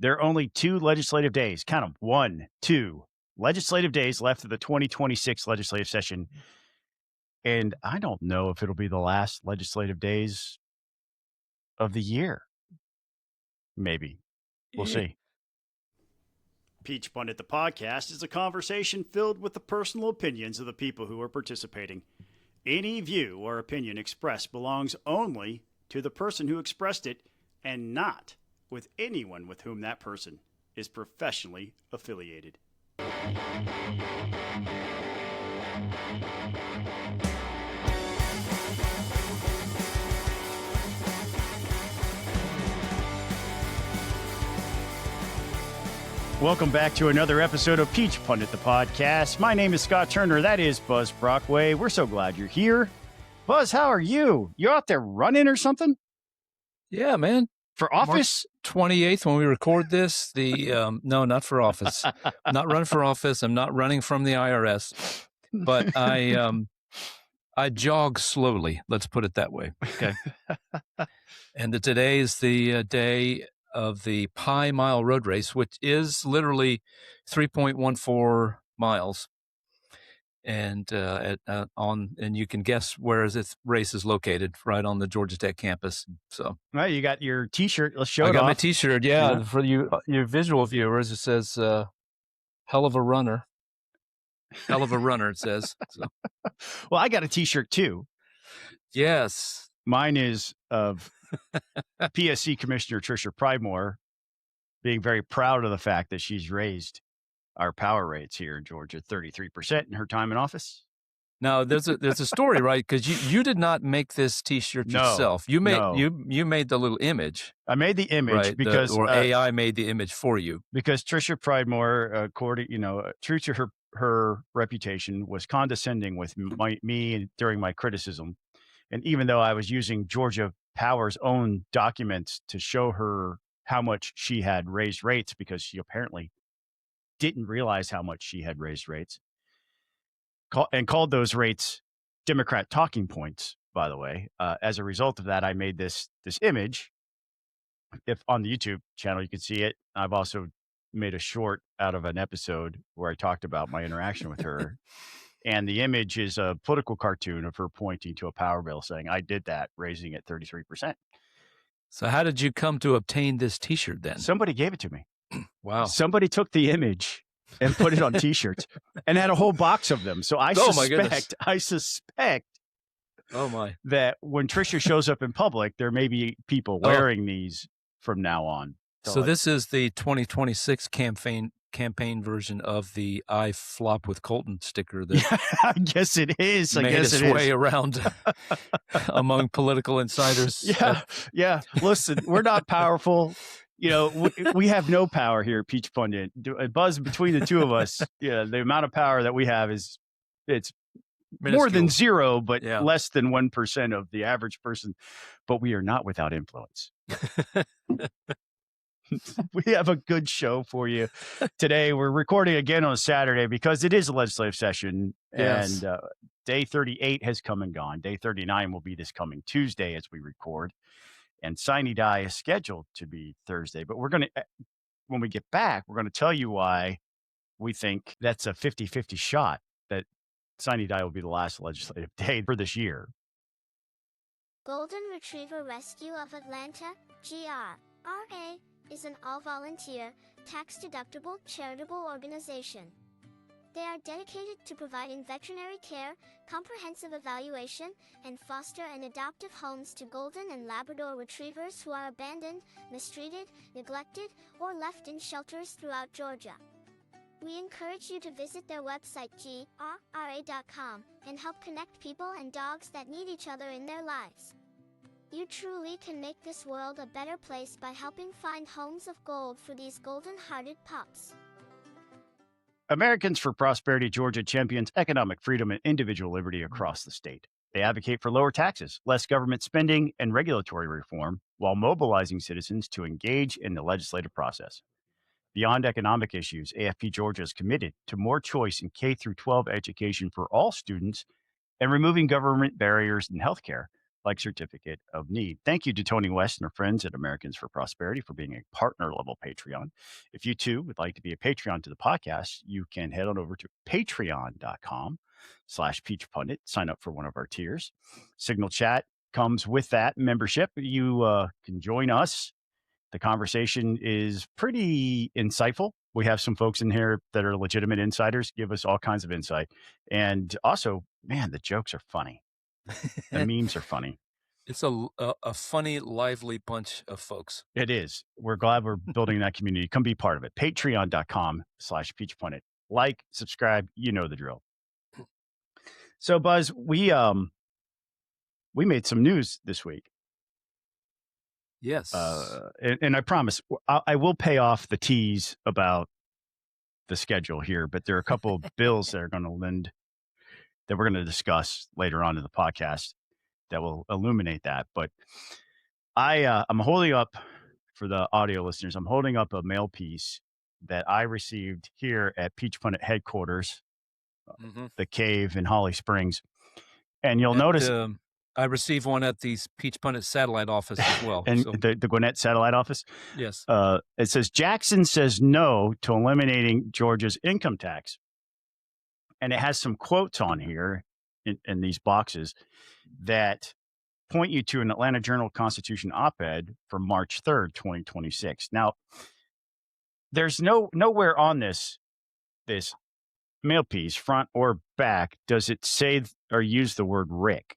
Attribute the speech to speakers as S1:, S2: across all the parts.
S1: There are only 2 legislative days, count them, 1, 2 legislative days left of the 2026 legislative session. And I don't know if it'll be the last legislative days of the year. Maybe. We'll see. Peach Pundit, the podcast, is a conversation filled with the personal opinions of the people who are participating. Any view or opinion expressed belongs only to the person who expressed it and not with anyone with whom that person is professionally affiliated. Welcome back to another episode of Peach Pundit, the podcast. My name is Scott Turner. That is Buzz Brockway. We're so glad you're here. Buzz, how are you? You out there running or something?
S2: Yeah, man.
S1: For office?
S2: March 28th, when we record this, no, not for office. I'm not running for office. I'm not running from the IRS. But I jog slowly. Let's put it that way. Okay. And today is the day of the Pi Mile Road Race, which is literally 3.14 miles. And and you can guess where this race is located, right on the Georgia Tech campus. So,
S1: well, you got your T-shirt. Let's show it off.
S2: I got my T-shirt. Yeah, for your visual viewers, it says "Hell of a runner." Hell of a runner, it says. So.
S1: Well, I got a T-shirt too.
S2: Yes,
S1: mine is of PSC Commissioner Tricia Pridemore being very proud of the fact that she's raised our power rates here in Georgia 33% in her time in office.
S2: Now there's a story, right? Because you did not make this T-shirt yourself. You made you made the little image.
S1: I made the image,
S2: right?
S1: because
S2: AI made the image for you. Because
S1: Tricia Pridemore, true to her reputation, was condescending with me during my criticism, and even though I was using Georgia Power's own documents to show her how much she had raised rates, because she apparently didn't realize how much she had raised rates, and called those rates Democrat talking points, by the way. As a result of that, I made this image. If on the YouTube channel, you can see it. I've also made a short out of an episode where I talked about my interaction with her. And the image is a political cartoon of her pointing to a power bill saying, I did that, raising it 33%.
S2: So how did you come to obtain this T-shirt then?
S1: Somebody gave it to me.
S2: Wow.
S1: Somebody took the image and put it on T-shirts and had a whole box of them. So I suspect
S2: oh my,
S1: that when Tricia shows up in public, there may be people wearing these from now on.
S2: So this is the 2026 campaign version of the "I flop with Colton" sticker that
S1: I guess it is.
S2: Made its way around among political insiders.
S1: Yeah. Listen, we're not powerful. We have no power here at Peach Pundit. Buzz, between the two of us, the amount of power that we have it's minuscule. More than zero, but less than 1% of the average person. But we are not without influence. We have a good show for you today. We're recording again on a Saturday because it is a legislative session. Yes. And day 38 has come and gone. Day 39 will be this coming Tuesday as we record. And Sine Die is scheduled to be Thursday. But when we get back, we're going to tell you why we think that's a 50-50 shot that Sine Die will be the last legislative day for this year.
S3: Golden Retriever Rescue of Atlanta, GRRA, is an all-volunteer, tax-deductible charitable organization. They are dedicated to providing veterinary care, comprehensive evaluation, and foster and adoptive homes to golden and Labrador retrievers who are abandoned, mistreated, neglected, or left in shelters throughout Georgia. We encourage you to visit their website grra.com and help connect people and dogs that need each other in their lives. You truly can make this world a better place by helping find homes of gold for these golden-hearted pups.
S1: Americans for Prosperity Georgia champions economic freedom and individual liberty across the state. They advocate for lower taxes, less government spending, and regulatory reform while mobilizing citizens to engage in the legislative process. Beyond economic issues, AFP Georgia is committed to more choice in K-12 education for all students and removing government barriers in healthcare, like certificate of need. Thank you to Tony West and our friends at Americans for Prosperity for being a partner level Patreon. If you too would like to be a Patreon to the podcast, you can head on over to patreon.com/Peach Pundit. Sign up for one of our tiers. Signal chat comes with that membership. You can join us. The conversation is pretty insightful. We have some folks in here that are legitimate insiders, give us all kinds of insight. And also, man, the jokes are funny. The memes are funny.
S2: It's a funny, lively bunch of folks.
S1: It is. We're glad we're building that community. Come be part of it. Patreon.com/Peach Pundit. Like, subscribe, you know the drill. So, Buzz, we made some news this week.
S2: Yes.
S1: And I promise I will pay off the tease about the schedule here, but there are a couple of bills that are going to that we're going to discuss later on in the podcast that will illuminate that. But I'm holding up, for the audio listeners, I'm holding up a mail piece that I received here at Peach Pundit headquarters, the cave in Holly Springs. And you'll notice
S2: I received one at the Peach Pundit satellite office as well.
S1: And the Gwinnett satellite office?
S2: Yes.
S1: It says, Jackson says no to eliminating Georgia's income tax. And it has some quotes on here in these boxes that point you to an Atlanta Journal-Constitution op-ed from March 3rd, 2026. Now, there's nowhere on this mail piece, front or back, does it say or use the word Rick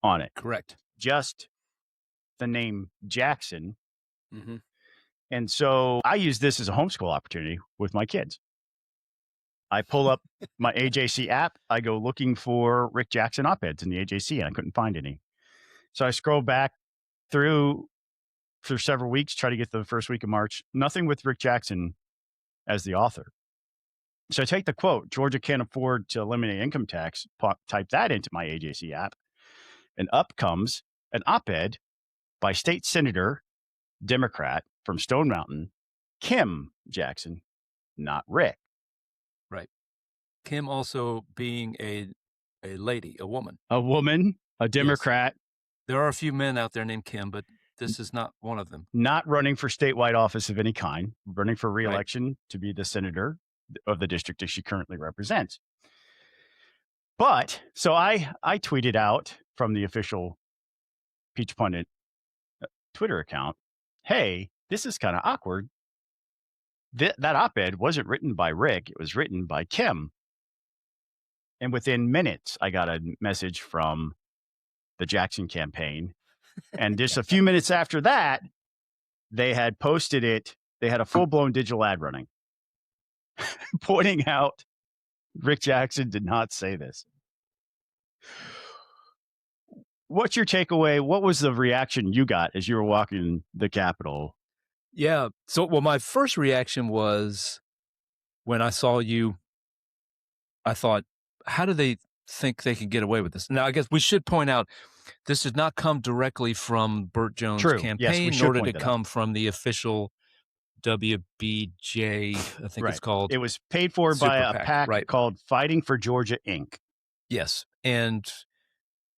S1: on it.
S2: Correct.
S1: Just the name Jackson. And so I use this as a homeschool opportunity with my kids. I pull up my AJC app. I go looking for Rick Jackson op-eds in the AJC, and I couldn't find any. So I scroll back through for several weeks, try to get to the first week of March. Nothing with Rick Jackson as the author. So I take the quote, Georgia can't afford to eliminate income tax, type that into my AJC app, and up comes an op-ed by State Senator, Democrat from Stone Mountain, Kim Jackson, not Rick.
S2: Right. Kim also being a lady, a woman.
S1: A woman, a Democrat.
S2: Yes. There are a few men out there named Kim, but this is not one of them. Not
S1: running for statewide office of any kind, running for re-election to be the senator of the district that she currently represents. But, so I tweeted out from the official Peach Pundit Twitter account, hey, this is kind of awkward. That op-ed wasn't written by Rick. It was written by Kim. And within minutes, I got a message from the Jackson campaign. And just a few minutes after that, they had posted it. They had a full-blown digital ad running, pointing out Rick Jackson did not say this. What's your takeaway? What was the reaction you got as you were walking the Capitol?
S2: Yeah. So, well, my first reaction was when I saw you, I thought, how do they think they can get away with this? Now, I guess we should point out, this did not come directly from Burt Jones' campaign,
S1: yes,
S2: nor did it come from the official WBJ, I think it's called.
S1: It was paid for by a PAC called Fighting for Georgia, Inc.
S2: Yes. And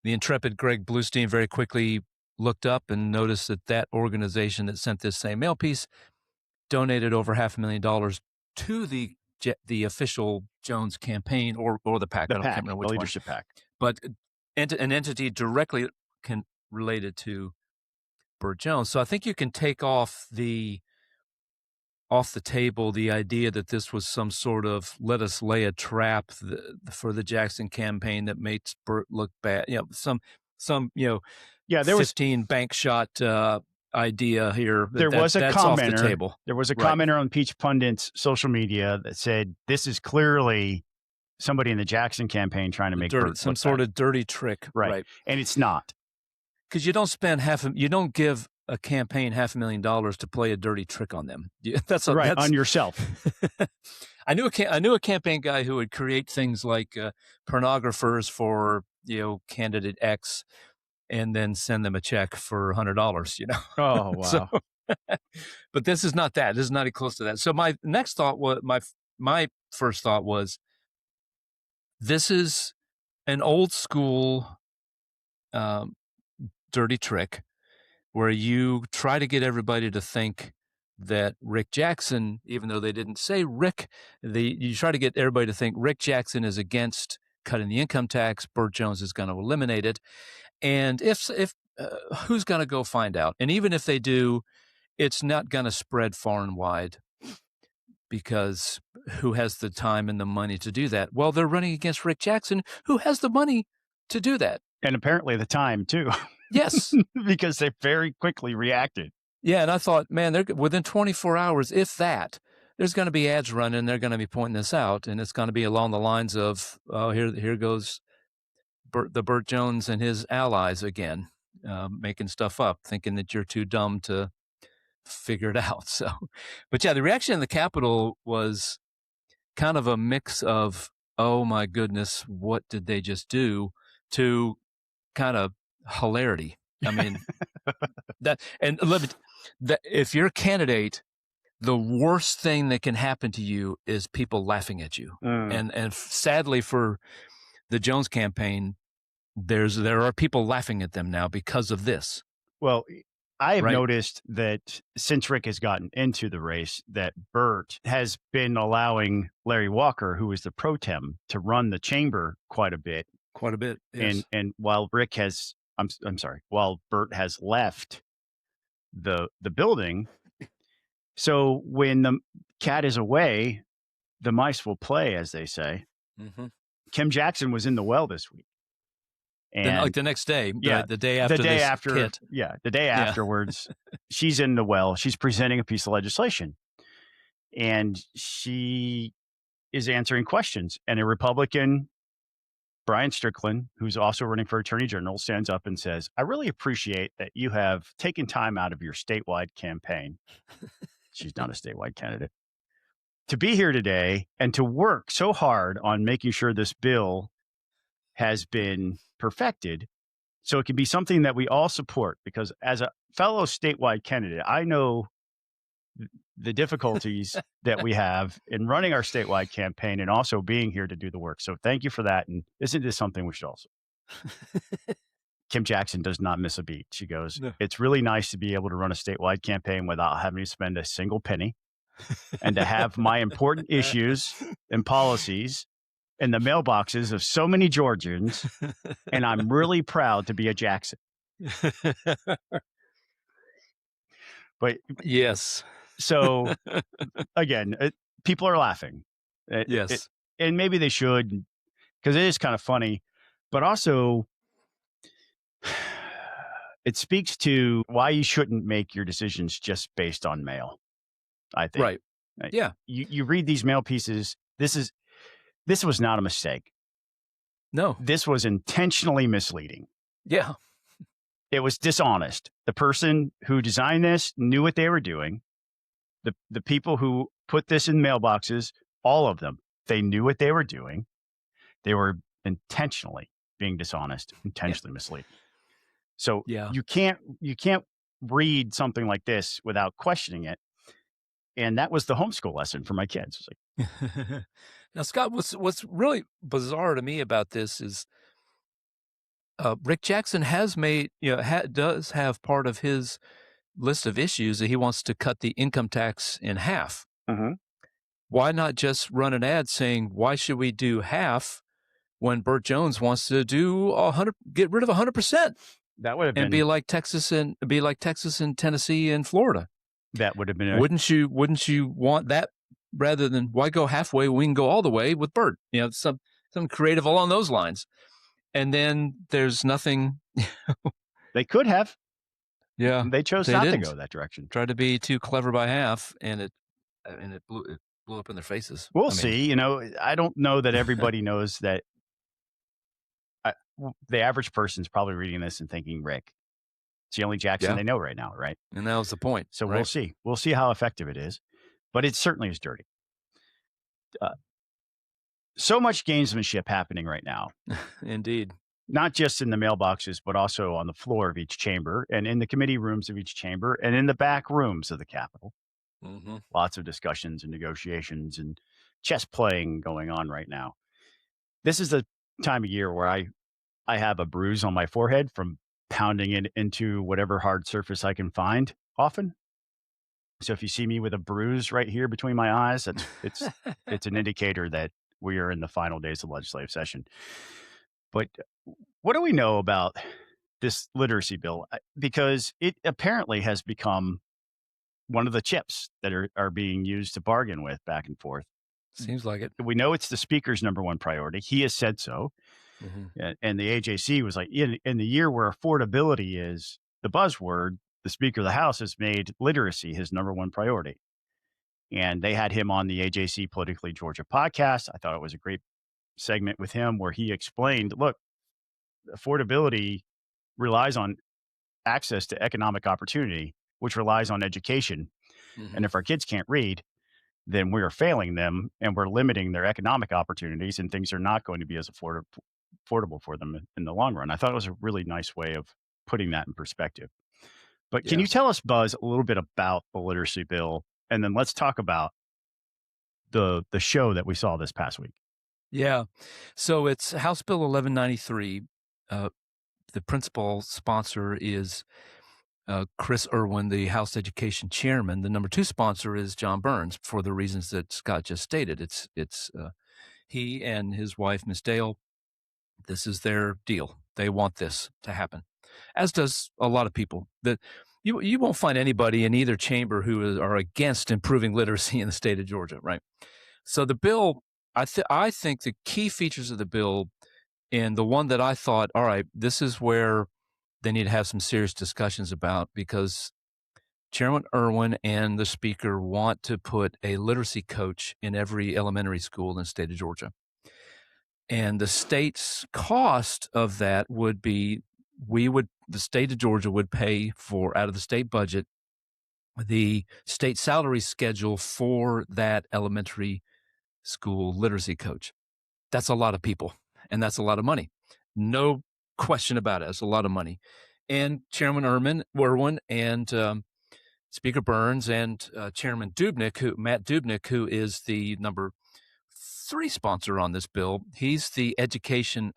S2: the intrepid Greg Bluestein very quickly looked up and noticed that organization that sent this same mail piece donated over $500,000 to the official Jones campaign or the PAC.
S1: I
S2: can't remember which
S1: the leadership
S2: one.
S1: PAC.
S2: But an entity directly related to Burt Jones. So I think you can take off the table the idea that this was some sort of let us lay a trap for the Jackson campaign that makes Burt look bad. You know, some there 15 bank shot idea here.
S1: There was a
S2: that's
S1: commenter.
S2: Off the table.
S1: There was a commenter on Peach Pundit's social media that said this is clearly somebody in the Jackson campaign trying to make Burt
S2: some sort of dirty trick, right?
S1: And it's not,
S2: because you don't spend you don't give a campaign $500,000 to play a dirty trick on them. That's
S1: on yourself.
S2: I knew a campaign guy who would create things like pornographers for candidate X, and then send them a check for $100.
S1: Oh wow!
S2: So, but this is not that. This is not even close to that. So my next thought was my first thought was, this is an old school dirty trick where you try to get everybody to think that Rick Jackson, even though they didn't say Rick, you try to get everybody to think Rick Jackson is against cutting the income tax. Burt Jones is going to eliminate it. And if who's going to go find out? And even if they do, it's not going to spread far and wide, because who has the time and the money to do that? Well, they're running against Rick Jackson, who has the money to do that.
S1: And apparently the time too.
S2: Yes.
S1: Because they very quickly reacted.
S2: Yeah, and I thought, man, they're within 24 hours, if that, there's going to be ads running. They're going to be pointing this out, and it's going to be along the lines of, oh, here goes Burt Jones and his allies again, making stuff up, thinking that you're too dumb to figure it out. So, but yeah, the reaction in the Capitol was kind of a mix of, oh my goodness, what did they just do, to kind of hilarity. I mean, if you're a candidate, the worst thing that can happen to you is people laughing at you. And sadly for the Jones campaign, there are people laughing at them now because of this.
S1: Well, I have noticed that since Rick has gotten into the race, that Burt has been allowing Larry Walker, who is the pro tem, to run the chamber quite a bit.
S2: Quite a bit, yes.
S1: And while Rick has, I'm sorry, while Burt has left the building, so when the cat is away, the mice will play, as they say.
S2: Mm-hmm.
S1: Kim Jackson was in the well this week. And
S2: like the next day,
S1: yeah,
S2: the day after,
S1: the day afterwards, she's in the well. She's presenting a piece of legislation, and she is answering questions. And a Republican, Brian Strickland, who's also running for Attorney General, stands up and says, "I really appreciate that you have taken time out of your statewide campaign." She's not a statewide candidate. "To be here today and to work so hard on making sure this bill has been perfected so it can be something that we all support, because as a fellow statewide candidate, I know the difficulties that we have in running our statewide campaign and also being here to do the work. So thank you for that. And isn't this something we should also?" Kim Jackson does not miss a beat. She goes, "No. It's really nice to be able to run a statewide campaign without having to spend a single penny and to have my important issues and policies in the mailboxes of so many Georgians. And I'm really proud to be a Jackson." But
S2: yes.
S1: So again, people are laughing.
S2: Yes.
S1: And maybe they should, because it is kind of funny, but also it speaks to why you shouldn't make your decisions just based on mail, I think.
S2: Right. Yeah.
S1: You read these mail pieces. This was not a mistake.
S2: No.
S1: This was intentionally misleading.
S2: Yeah.
S1: It was dishonest. The person who designed this knew what they were doing. The people who put this in mailboxes, all of them, they knew what they were doing. They were intentionally being dishonest, intentionally misleading. So you can't read something like this without questioning it. And that was the homeschool lesson for my kids. It's like,
S2: now, Scott, what's really bizarre to me about this is Rick Jackson has made, does have part of his list of issues that he wants to cut the income tax in half.
S1: Mm-hmm.
S2: Why not just run an ad saying, why should we do half when Burt Jones wants to do 100, get rid of 100%?
S1: That would have been,
S2: and be like Texas and Tennessee and Florida.
S1: That would have been.
S2: Wouldn't you want that rather than why go halfway? We can go all the way with Burt. Some creative along those lines. And then there's nothing.
S1: They could have.
S2: Yeah,
S1: they chose not to go that direction.
S2: Tried to be too clever by half, and it blew up in their faces.
S1: We'll see. I don't know that everybody knows that. The average person's probably reading this and thinking, Rick, it's the only Jackson they know right now, right?
S2: And that was the point.
S1: So we'll see. We'll see how effective it is. But it certainly is dirty. So much gamesmanship happening right now.
S2: Indeed.
S1: Not just in the mailboxes, but also on the floor of each chamber and in the committee rooms of each chamber and in the back rooms of the Capitol.
S2: Mm-hmm.
S1: Lots of discussions and negotiations and chess playing going on right now. This is the time of year where I have a bruise on my forehead from pounding it into whatever hard surface I can find often. So if you see me with a bruise right here between my eyes, it's an indicator that we are in the final days of legislative session. But what do we know about this literacy bill? Because it apparently has become one of the chips that are being used to bargain with back and forth.
S2: Seems like it.
S1: We know it's the speaker's number one priority. He has said so. And the AJC was like, in the year where affordability is the buzzword, the Speaker of the House has made literacy his number one priority. And they had him on the AJC Politically Georgia podcast. I thought it was a great segment with him where he explained, look, affordability relies on access to economic opportunity, which relies on education. And if our kids can't read, then we're failing them and we're limiting their economic opportunities, and things are not going to be as affordable for them in the long run. I thought it was a really nice way of putting that in perspective. But can you tell us, Buzz, a little bit about the literacy bill? And then let's talk about the show that we saw this past week.
S2: Yeah. So it's House Bill 1193. The principal sponsor is Chris Irwin, the House Education Chairman. The number two sponsor is John Burns, for the reasons that Scott just stated. It's he and his wife, Miss Dale. This is their deal. They want this to happen, as does a lot of people. That you won't find anybody in either chamber who are against improving literacy in the state of Georgia, right? So the bill, I think the key features of the bill, and the one that I thought, all right, this is where they need to have some serious discussions about, because Chairman Irwin and the Speaker want to put a literacy coach in every elementary school in the state of Georgia. And the state's cost of that would be, the state of Georgia would pay for, out of the state budget, the state salary schedule for that elementary school literacy coach. That's a lot of people, and that's a lot of money. No question about it. It's a lot of money. And Chairman Irwin and Speaker Burns and Chairman Matt Dubnik, who is the number three sponsor on this bill, he's the education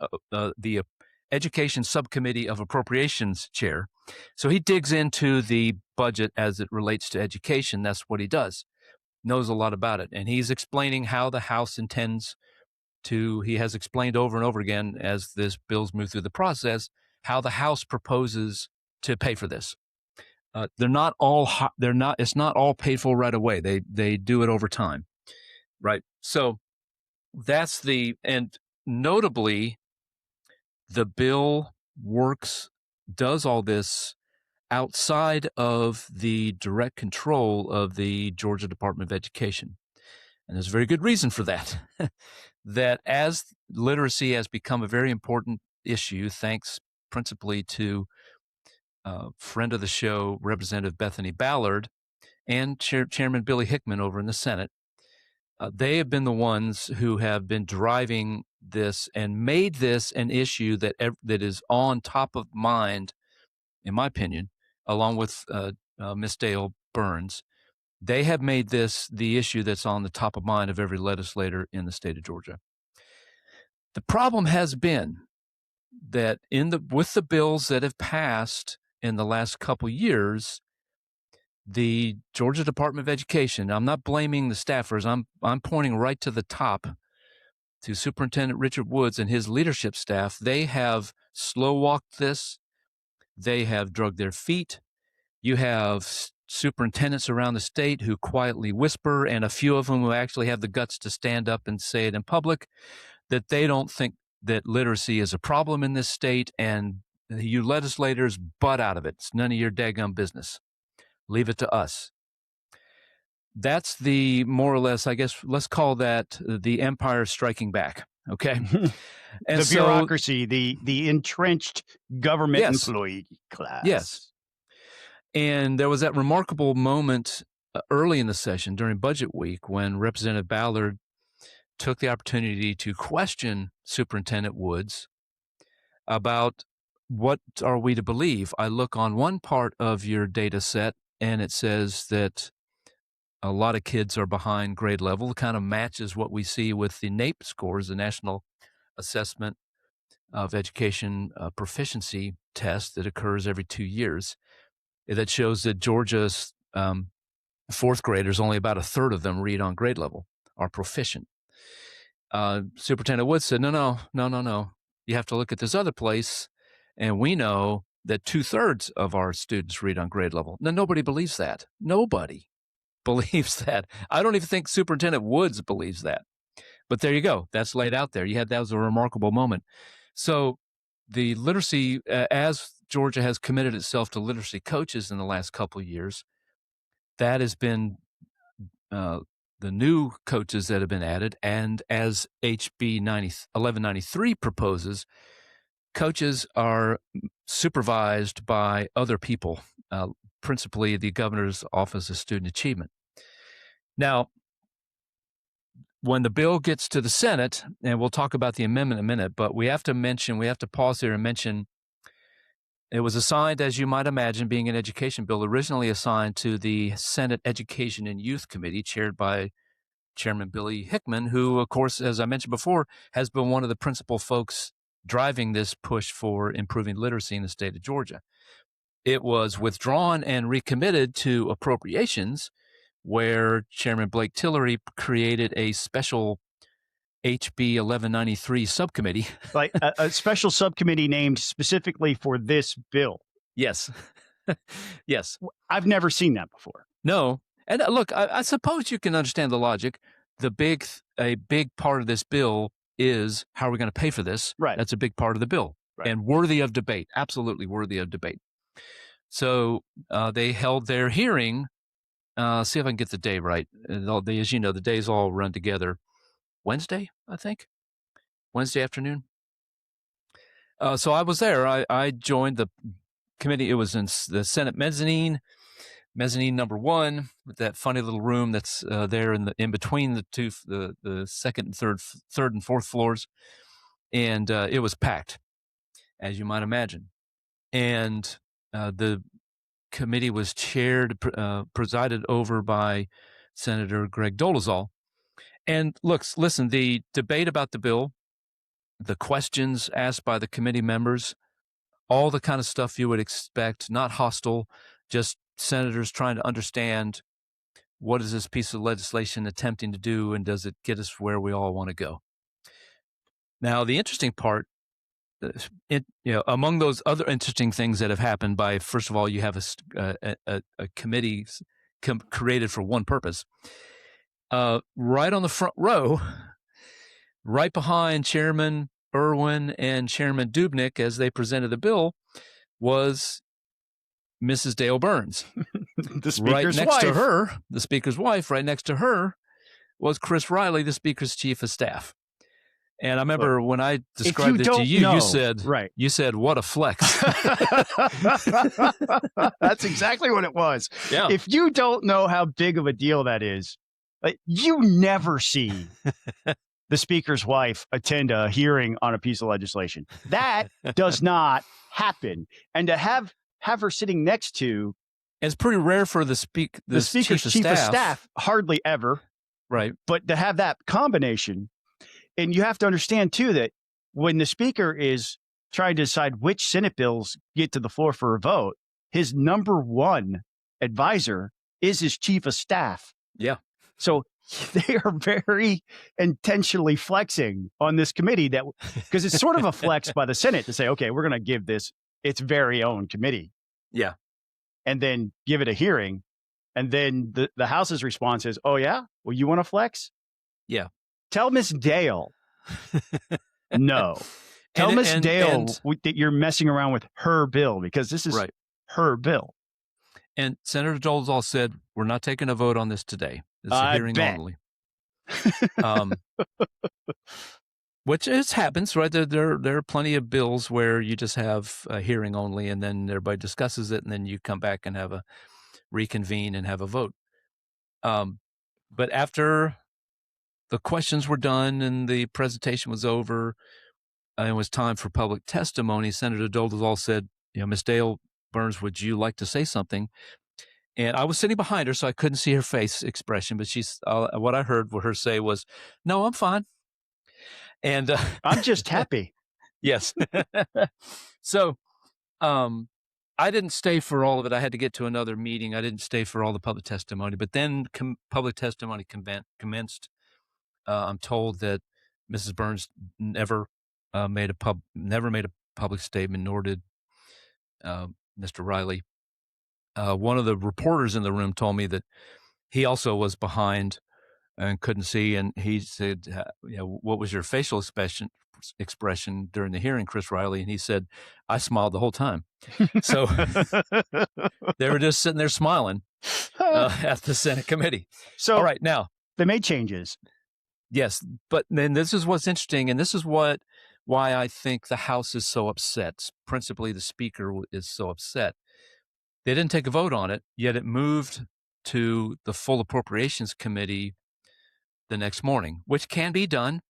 S2: subcommittee of appropriations chair. So he digs into the budget as it relates to education. That's what he does. Knows a lot about it. And he's explaining how the House intends to, he has explained over and over again as this bill's moved through the process, how the House proposes to pay for this. It's not all paid for right away. They do it over time. Right. So and notably, the bill does all this outside of the direct control of the Georgia Department of Education. And there's a very good reason for that. That as literacy has become a very important issue, thanks principally to friend of the show, Representative Bethany Ballard, and Chairman Billy Hickman over in the Senate, they have been the ones who have been driving this and made this an issue that is on top of mind, in my opinion, along with Miss Dale Burns. They have made this the issue that's on the top of mind of every legislator in the state of Georgia. The problem has been that with the bills that have passed in the last couple years, the Georgia Department of Education, I'm not blaming the staffers, I'm pointing right to the top, to Superintendent Richard Woods and his leadership staff. They have slow-walked this. They have drugged their feet. You have superintendents around the state who quietly whisper, and a few of them who actually have the guts to stand up and say it in public, that they don't think that literacy is a problem in this state, and you legislators butt out of it. It's none of your daggum business. Leave it to us. That's the more or less, I guess, let's call that the empire striking back. Okay. And
S1: the bureaucracy, the entrenched government employee class.
S2: Yes. And there was that remarkable moment early in the session during budget week when Representative Ballard took the opportunity to question Superintendent Woods about what are we to believe. I look on one part of your data set and it says that a lot of kids are behind grade level. It kind of matches what we see with the NAEP scores, the National Assessment of education proficiency test that occurs every 2 years that shows that Georgia's fourth graders, only about a third of them read on grade level, are proficient. Superintendent Wood said, no. You have to look at this other place, and we know that 2/3 of our students read on grade level. Now, nobody believes that. Nobody believes that. I don't even think Superintendent Woods believes that. But there you go. That's laid out there. That was a remarkable moment. So the literacy, as Georgia has committed itself to literacy coaches in the last couple of years, that has been the new coaches that have been added. And as HB 1193 proposes, coaches are supervised by other people, principally the governor's office of student achievement. Now, when the bill gets to the Senate, and we'll talk about the amendment in a minute, but we have to pause here and mention it was assigned, as you might imagine, being an education bill, originally assigned to the Senate Education and Youth Committee, chaired by Chairman Billy Hickman, who, of course, as I mentioned before, has been one of the principal folks driving this push for improving literacy in the state of Georgia. It was withdrawn and recommitted to appropriations, where Chairman Blake Tillery created a special HB 1193 subcommittee.
S1: Like a special subcommittee named specifically for this bill.
S2: Yes. Yes.
S1: I've never seen that before.
S2: No. And look, I suppose you can understand the logic. A big part of this bill is how are we going to pay for this?
S1: Right.
S2: That's a big part of the bill, right, and worthy of debate. Absolutely worthy of debate. So they held their hearing. See if I can get the day right. As you know, the days all run together. Wednesday, I think. Wednesday afternoon. So I was there. I joined the committee. It was in the Senate mezzanine number 1, with that funny little room that's there in between the second and third and fourth floors, and it was packed, as you might imagine. And the committee was presided over by Senator Greg Dolezal. And listen, the debate about the bill, the questions asked by the committee members, all the kind of stuff you would expect, not hostile, just senators trying to understand what is this piece of legislation attempting to do, and does it get us where we all want to go? Now, the interesting part, among those other interesting things that have happened, first of all, you have a committee created for one purpose. Right on the front row, right behind Chairman Irwin and Chairman Dubnik as they presented the bill, was Mrs. Dale Burns.
S1: The Speaker's
S2: right next
S1: wife.
S2: to her, the Speaker's wife, right next to her was Chris Riley, the Speaker's chief of staff. And I remember when I described it to you, you said, what a flex.
S1: That's exactly what it was.
S2: Yeah.
S1: If you don't know how big of a deal that is, you never see the Speaker's wife attend a hearing on a piece of legislation. That does not happen. And to have her sitting next to,
S2: it's pretty rare for the Speaker's chief of staff,
S1: hardly ever.
S2: Right.
S1: But to have that combination, and you have to understand too that when the Speaker is trying to decide which Senate bills get to the floor for a vote, his number one advisor is his chief of staff.
S2: Yeah.
S1: So they are very intentionally flexing on this committee, because it's sort of a flex by the Senate to say, okay, we're going to give this its very own committee.
S2: Yeah.
S1: And then give it a hearing. And then the House's response is, oh, yeah? Well, you want to flex?
S2: Yeah.
S1: Tell Miss Dale. No. Tell Miss Dale that you're messing around with her bill, because this is her bill.
S2: And Senator Dolezal said, we're not taking a vote on this today. It's a hearing only. Which happens, right? There are plenty of bills where you just have a hearing only, and then everybody discusses it, and then you come back and reconvene and have a vote. But after the questions were done and the presentation was over, and it was time for public testimony, Senator Dolezal said, Ms. Dale Burns, would you like to say something? And I was sitting behind her, so I couldn't see her face expression, but what I heard her say was, no, I'm fine. And
S1: I'm just happy.
S2: Yes. So, I didn't stay for all of it. I had to get to another meeting. I didn't stay for all the public testimony, but then public testimony commenced. I'm told that Mrs. Burns never made a public statement, nor did Mr. Riley. One of the reporters in the room told me that he also was behind and couldn't see, and he said, "What was your facial expression during the hearing, Chris Riley?" And he said, "I smiled the whole time." So they were just sitting there smiling at the Senate committee.
S1: So
S2: all right, now
S1: they made changes.
S2: Yes, but then this is what's interesting, and this is why I think the House is so upset. Principally, the Speaker is so upset. They didn't take a vote on it, yet it moved to the full Appropriations Committee the next morning, which can be done.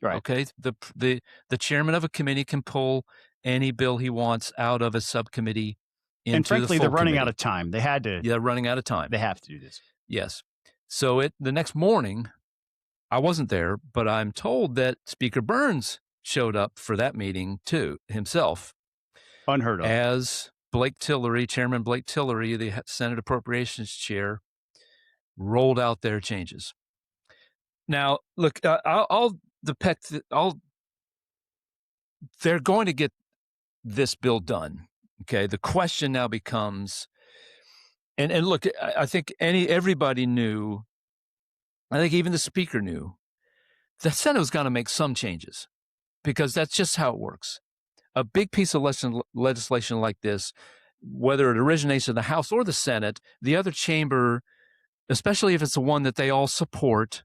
S1: Right.
S2: Okay. The chairman of a committee can pull any bill he wants out of a subcommittee into
S1: and frankly,
S2: the full
S1: they're running
S2: committee.
S1: out of time. They had to.
S2: Yeah, running out of time.
S1: They have to do this.
S2: Yes. So the next morning, I wasn't there, but I'm told that Speaker Burns showed up for that meeting too, himself.
S1: Unheard of.
S2: As Chairman Blake Tillery, the Senate Appropriations Chair, rolled out their changes. Now, look, they're going to get this bill done. Okay. The question now becomes, and look, I think everybody knew, I think even the Speaker knew, the Senate was going to make some changes because that's just how it works. A big piece of legislation like this, whether it originates in the House or the Senate, the other chamber, especially if it's the one that they all support,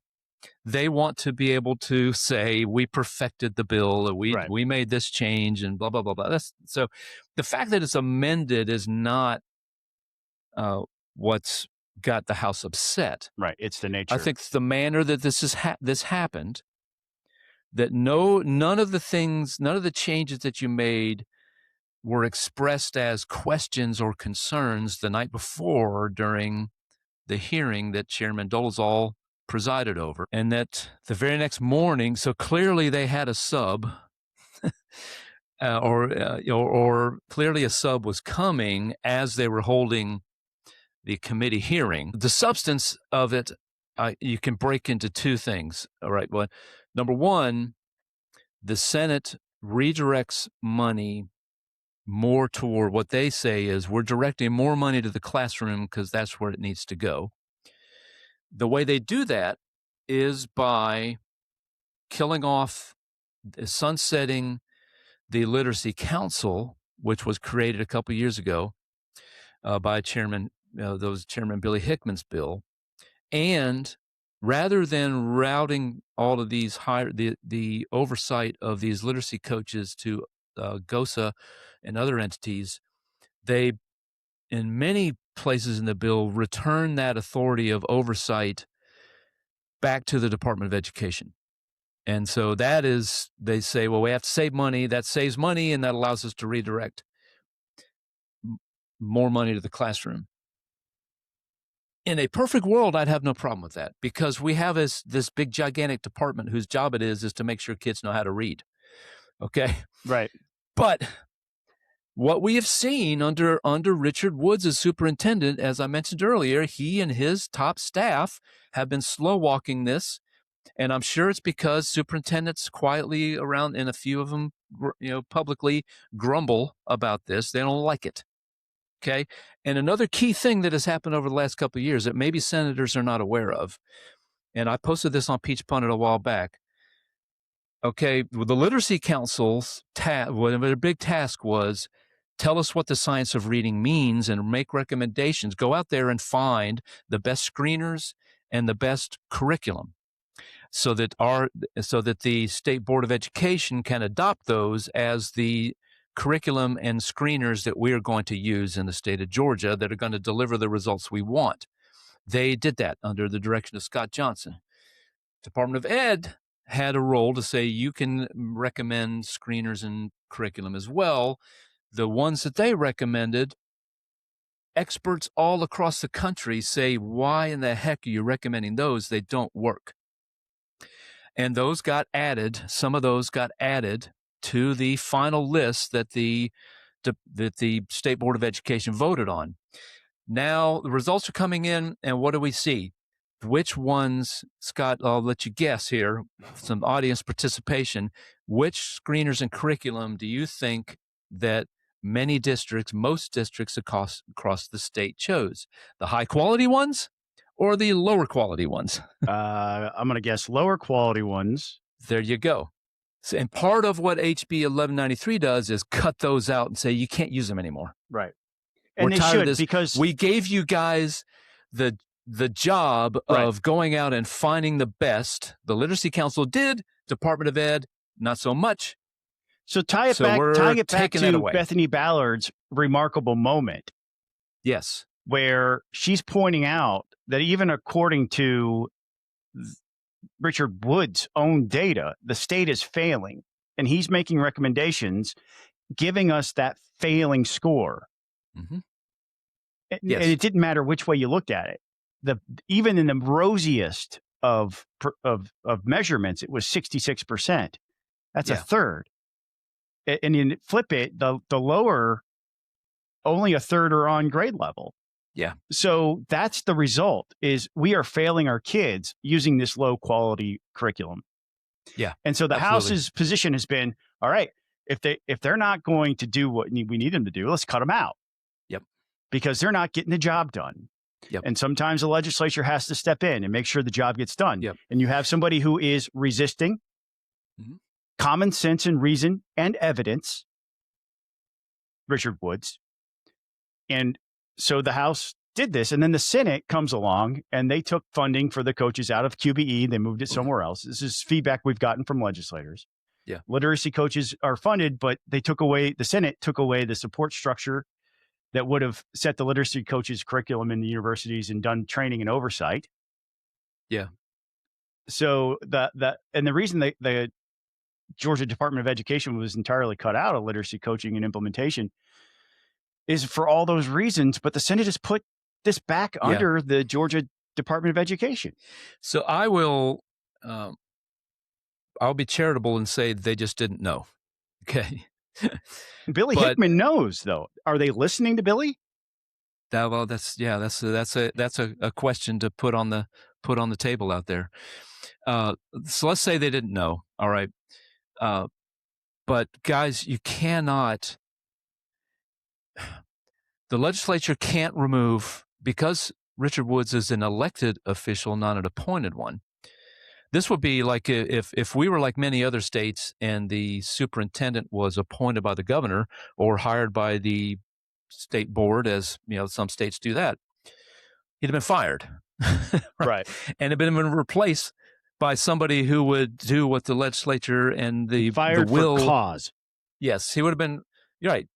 S2: they want to be able to say, we perfected the bill, or we made this change, and blah, blah, blah, blah. So the fact that it's amended is not what's got the House upset.
S1: Right. It's the nature.
S2: I think it's the manner that this happened, that none of the changes that you made were expressed as questions or concerns the night before during the hearing that Chairman Dolezal presided over, and that the very next morning, so clearly they had a sub, or clearly a sub was coming as they were holding the committee hearing. The substance of it, you can break into two things. All right. Well, number one, the Senate redirects money more toward what they say is we're directing more money to the classroom because that's where it needs to go. The way they do that is by killing off, sunsetting the Literacy Council, which was created a couple years ago by Chairman Billy Hickman's bill. And rather than routing all of these the oversight of these literacy coaches to GOSA and other entities, they, in many places in the bill, return that authority of oversight back to the Department of Education. And so that is, they say, well, we have to save money. That saves money, and that allows us to redirect more money to the classroom. In a perfect world, I'd have no problem with that because we have this big, gigantic department whose job it is to make sure kids know how to read. Okay?
S1: Right.
S2: But what we have seen under Richard Woods as superintendent, as I mentioned earlier, he and his top staff have been slow walking this. And I'm sure it's because superintendents quietly around, and a few of them, publicly grumble about this. They don't like it. Okay. And another key thing that has happened over the last couple of years that maybe senators are not aware of, and I posted this on Peach Pundit a while back. Okay. Well, the Literacy Council's their big task was tell us what the science of reading means and make recommendations. Go out there and find the best screeners and the best curriculum so that the State Board of Education can adopt those as the curriculum and screeners that we are going to use in the state of Georgia that are going to deliver the results we want. They did that under the direction of Scott Johnson. Department of Ed had a role to say you can recommend screeners and curriculum as well. The ones that they recommended, experts all across the country say, why in the heck are you recommending those? They don't work. And those got added. Some of those got added to the final list that the State Board of Education voted on. Now the results are coming in, and what do we see? Which ones, Scott, I'll let you guess here, some audience participation. Which screeners and curriculum do you think that many districts, most districts across the state chose? The high quality ones or the lower quality ones?
S1: I'm going to guess lower quality ones.
S2: There you go. So, and part of what HB 1193 does is cut those out and say you can't use them anymore.
S1: Right.
S2: We're
S1: And they
S2: tired
S1: should,
S2: of this
S1: because
S2: we gave you guys the job of going out and finding the best. The Literacy Council did. Department of Ed, not so much.
S1: So tying it back to Bethany Ballard's remarkable moment.
S2: Yes.
S1: Where she's pointing out that even according to Richard Wood's own data, the state is failing, and he's making recommendations, giving us that failing score.
S2: Mm-hmm.
S1: And it didn't matter which way you looked at it. Even in the rosiest of measurements, it was 66%. That's a third. And you flip it, the lower, only a third are on grade level.
S2: Yeah.
S1: So that's the result, is we are failing our kids using this low quality curriculum.
S2: Yeah.
S1: And so the House's position has been, all right, if they're not going to do what we need them to do, let's cut them out.
S2: Yep. Because
S1: they're not getting the job done.
S2: Yep.
S1: And sometimes the legislature has to step in and make sure the job gets done.
S2: Yep.
S1: And you have somebody who is resisting common sense and reason and evidence, Richard Woods. And so the House did this, and then the Senate comes along and they took funding for the coaches out of QBE. They moved it somewhere else. This is feedback we've gotten from legislators.
S2: Yeah.
S1: Literacy coaches are funded, but the Senate took away the support structure that would have set the literacy coaches curriculum in the universities and done training and oversight.
S2: Yeah.
S1: So and the reason the Georgia Department of Education was entirely cut out of literacy coaching and implementation is for all those reasons, but the Senate has put this back under the Georgia Department of Education.
S2: So I'll be charitable and say they just didn't know. Okay.
S1: Billy Hickman knows, though. Are they listening to Billy?
S2: That's a question to put on the table out there. So let's say they didn't know. All right. But guys, you cannot. The legislature can't remove, because Richard Woods is an elected official, not an appointed one. This would be like if we were like many other states and the superintendent was appointed by the governor or hired by the state board, as some states do that. He'd have been fired,
S1: right?
S2: And had been replaced by somebody who would do what the legislature and the will
S1: for cause.
S2: Yes, he would have been right.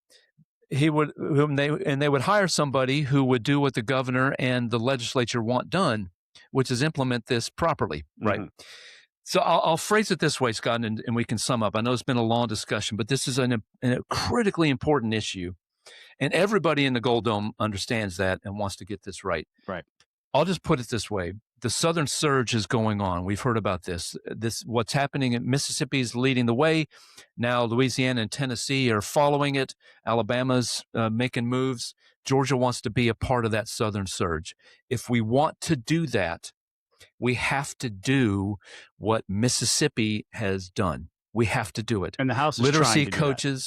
S2: He would, they would hire somebody who would do what the governor and the legislature want done, which is implement this properly, right? Mm-hmm. So I'll phrase it this way, Scott, and we can sum up. I know it's been a long discussion, but this is a critically important issue, and everybody in the Gold Dome understands that and wants to get this right.
S1: Right.
S2: I'll just put it this way. The Southern surge is going on. We've heard about this. What's happening in Mississippi is leading the way. Now Louisiana and Tennessee are following it. Alabama's making moves. Georgia wants to be a part of that Southern surge. If we want to do that, we have to do what Mississippi has done. We have to do it.
S1: And the House is trying to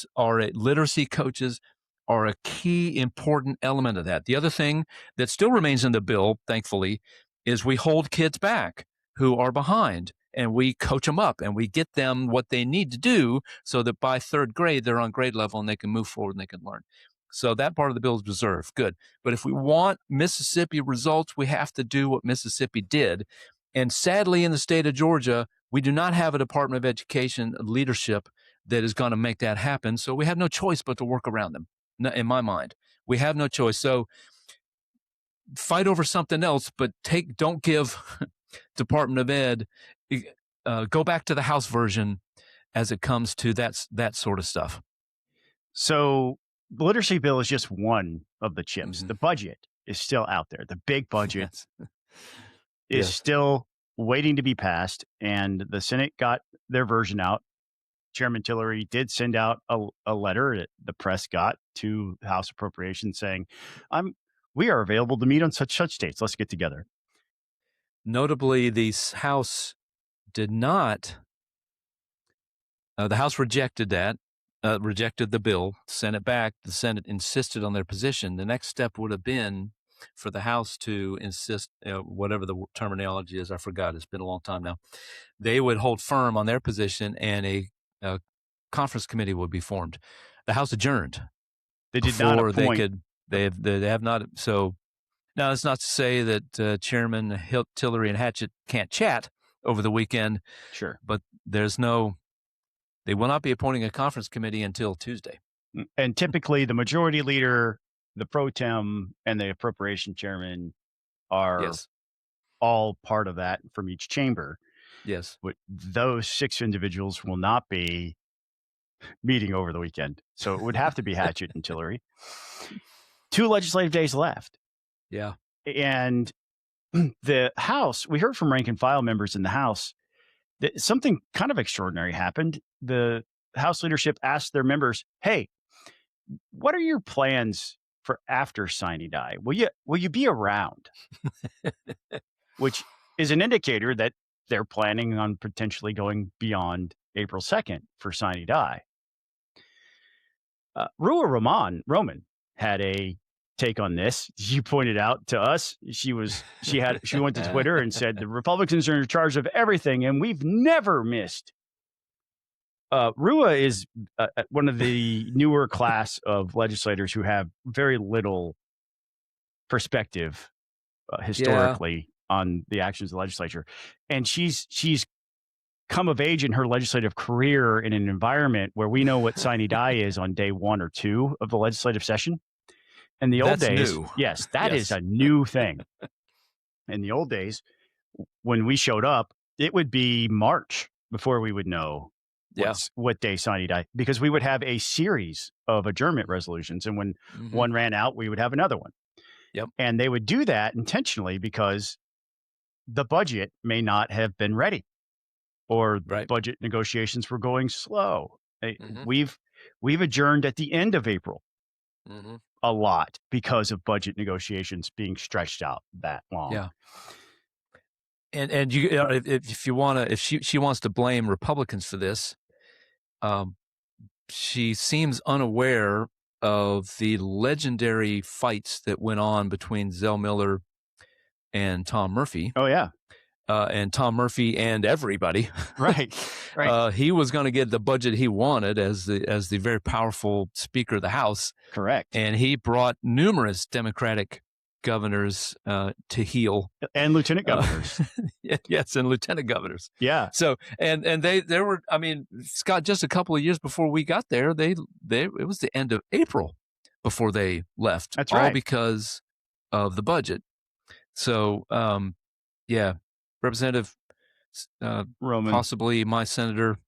S2: literacy coaches are a key important element of that. The other thing that still remains in the bill, thankfully, is we hold kids back who are behind, and we coach them up and we get them what they need to do so that by third grade, they're on grade level and they can move forward and they can learn. So that part of the bill is reserved. Good. But if we want Mississippi results, we have to do what Mississippi did. And sadly, in the state of Georgia, we do not have a Department of Education leadership that is going to make that happen. So we have no choice but to work around them. In my mind, we have no choice. So fight over something else, but don't give Department of Ed, go back to the House version as it comes to that sort of stuff.
S1: So the literacy bill is just one of the chips. Mm-hmm. The budget is still out there. The big budget is still waiting to be passed, and the Senate got their version out Chairman Tillery did send out a letter that the press got to House Appropriations saying, we are available to meet on such dates. Let's get together.
S2: Notably, the House did not. The House rejected that, rejected the bill, sent it back. The Senate insisted on their position. The next step would have been for the House to insist, whatever the terminology is, I forgot. It's been a long time now. They would hold firm on their position, and a conference committee would be formed. The House adjourned.
S1: They did not appoint.
S2: They have not. So now it's not to say that Chairman Tillery and Hatchett can't chat over the weekend.
S1: Sure,
S2: but there's no. They will not be appointing a conference committee until Tuesday.
S1: And typically, the majority leader, the pro tem, and the appropriation chairman are all part of that from each chamber.
S2: Yes.
S1: But those 6 individuals will not be meeting over the weekend. So it would have to be Hatchett and Tillery. 2 legislative days left.
S2: Yeah.
S1: And the House, we heard from rank and file members in the House that something kind of extraordinary happened. The House leadership asked their members, hey, what are your plans for after sine die? Will you be around? Which is an indicator that they're planning on potentially going beyond April 2nd for sine die. Rua Roman had a take on this. She pointed out to us, she went to Twitter and said, the Republicans are in charge of everything and we've never missed. Rua is one of the newer class of legislators who have very little perspective historically on the actions of the legislature. And she's come of age in her legislative career in an environment where we know what sine die is on day 1 or 2 of the legislative session. In the old days,
S2: new.
S1: Yes, that is a new thing. In the old days, when we showed up, it would be March before we would know what day sine die, because we would have a series of adjournment resolutions. And when one ran out, we would have another one.
S2: Yep.
S1: And they would do that intentionally because the budget may not have been ready or budget negotiations were going slow. We've adjourned at the end of April. A lot because of budget negotiations being stretched out that long.
S2: Yeah. And you, if you want to, if she wants to blame Republicans for this, she seems unaware of the legendary fights that went on between Zell Miller and Tom Murphy.
S1: Oh yeah.
S2: And Tom Murphy and everybody.
S1: Right.
S2: He was going to get the budget he wanted as the very powerful Speaker of the House.
S1: Correct.
S2: And he brought numerous Democratic governors to heel. And lieutenant governors. Yes, and lieutenant governors.
S1: Yeah.
S2: So and they were, I mean, Scott, just a couple of years before we got there, it was the end of April before they left.
S1: That's right.
S2: All because of the budget. So yeah. Representative
S1: Roman,
S2: possibly my senator.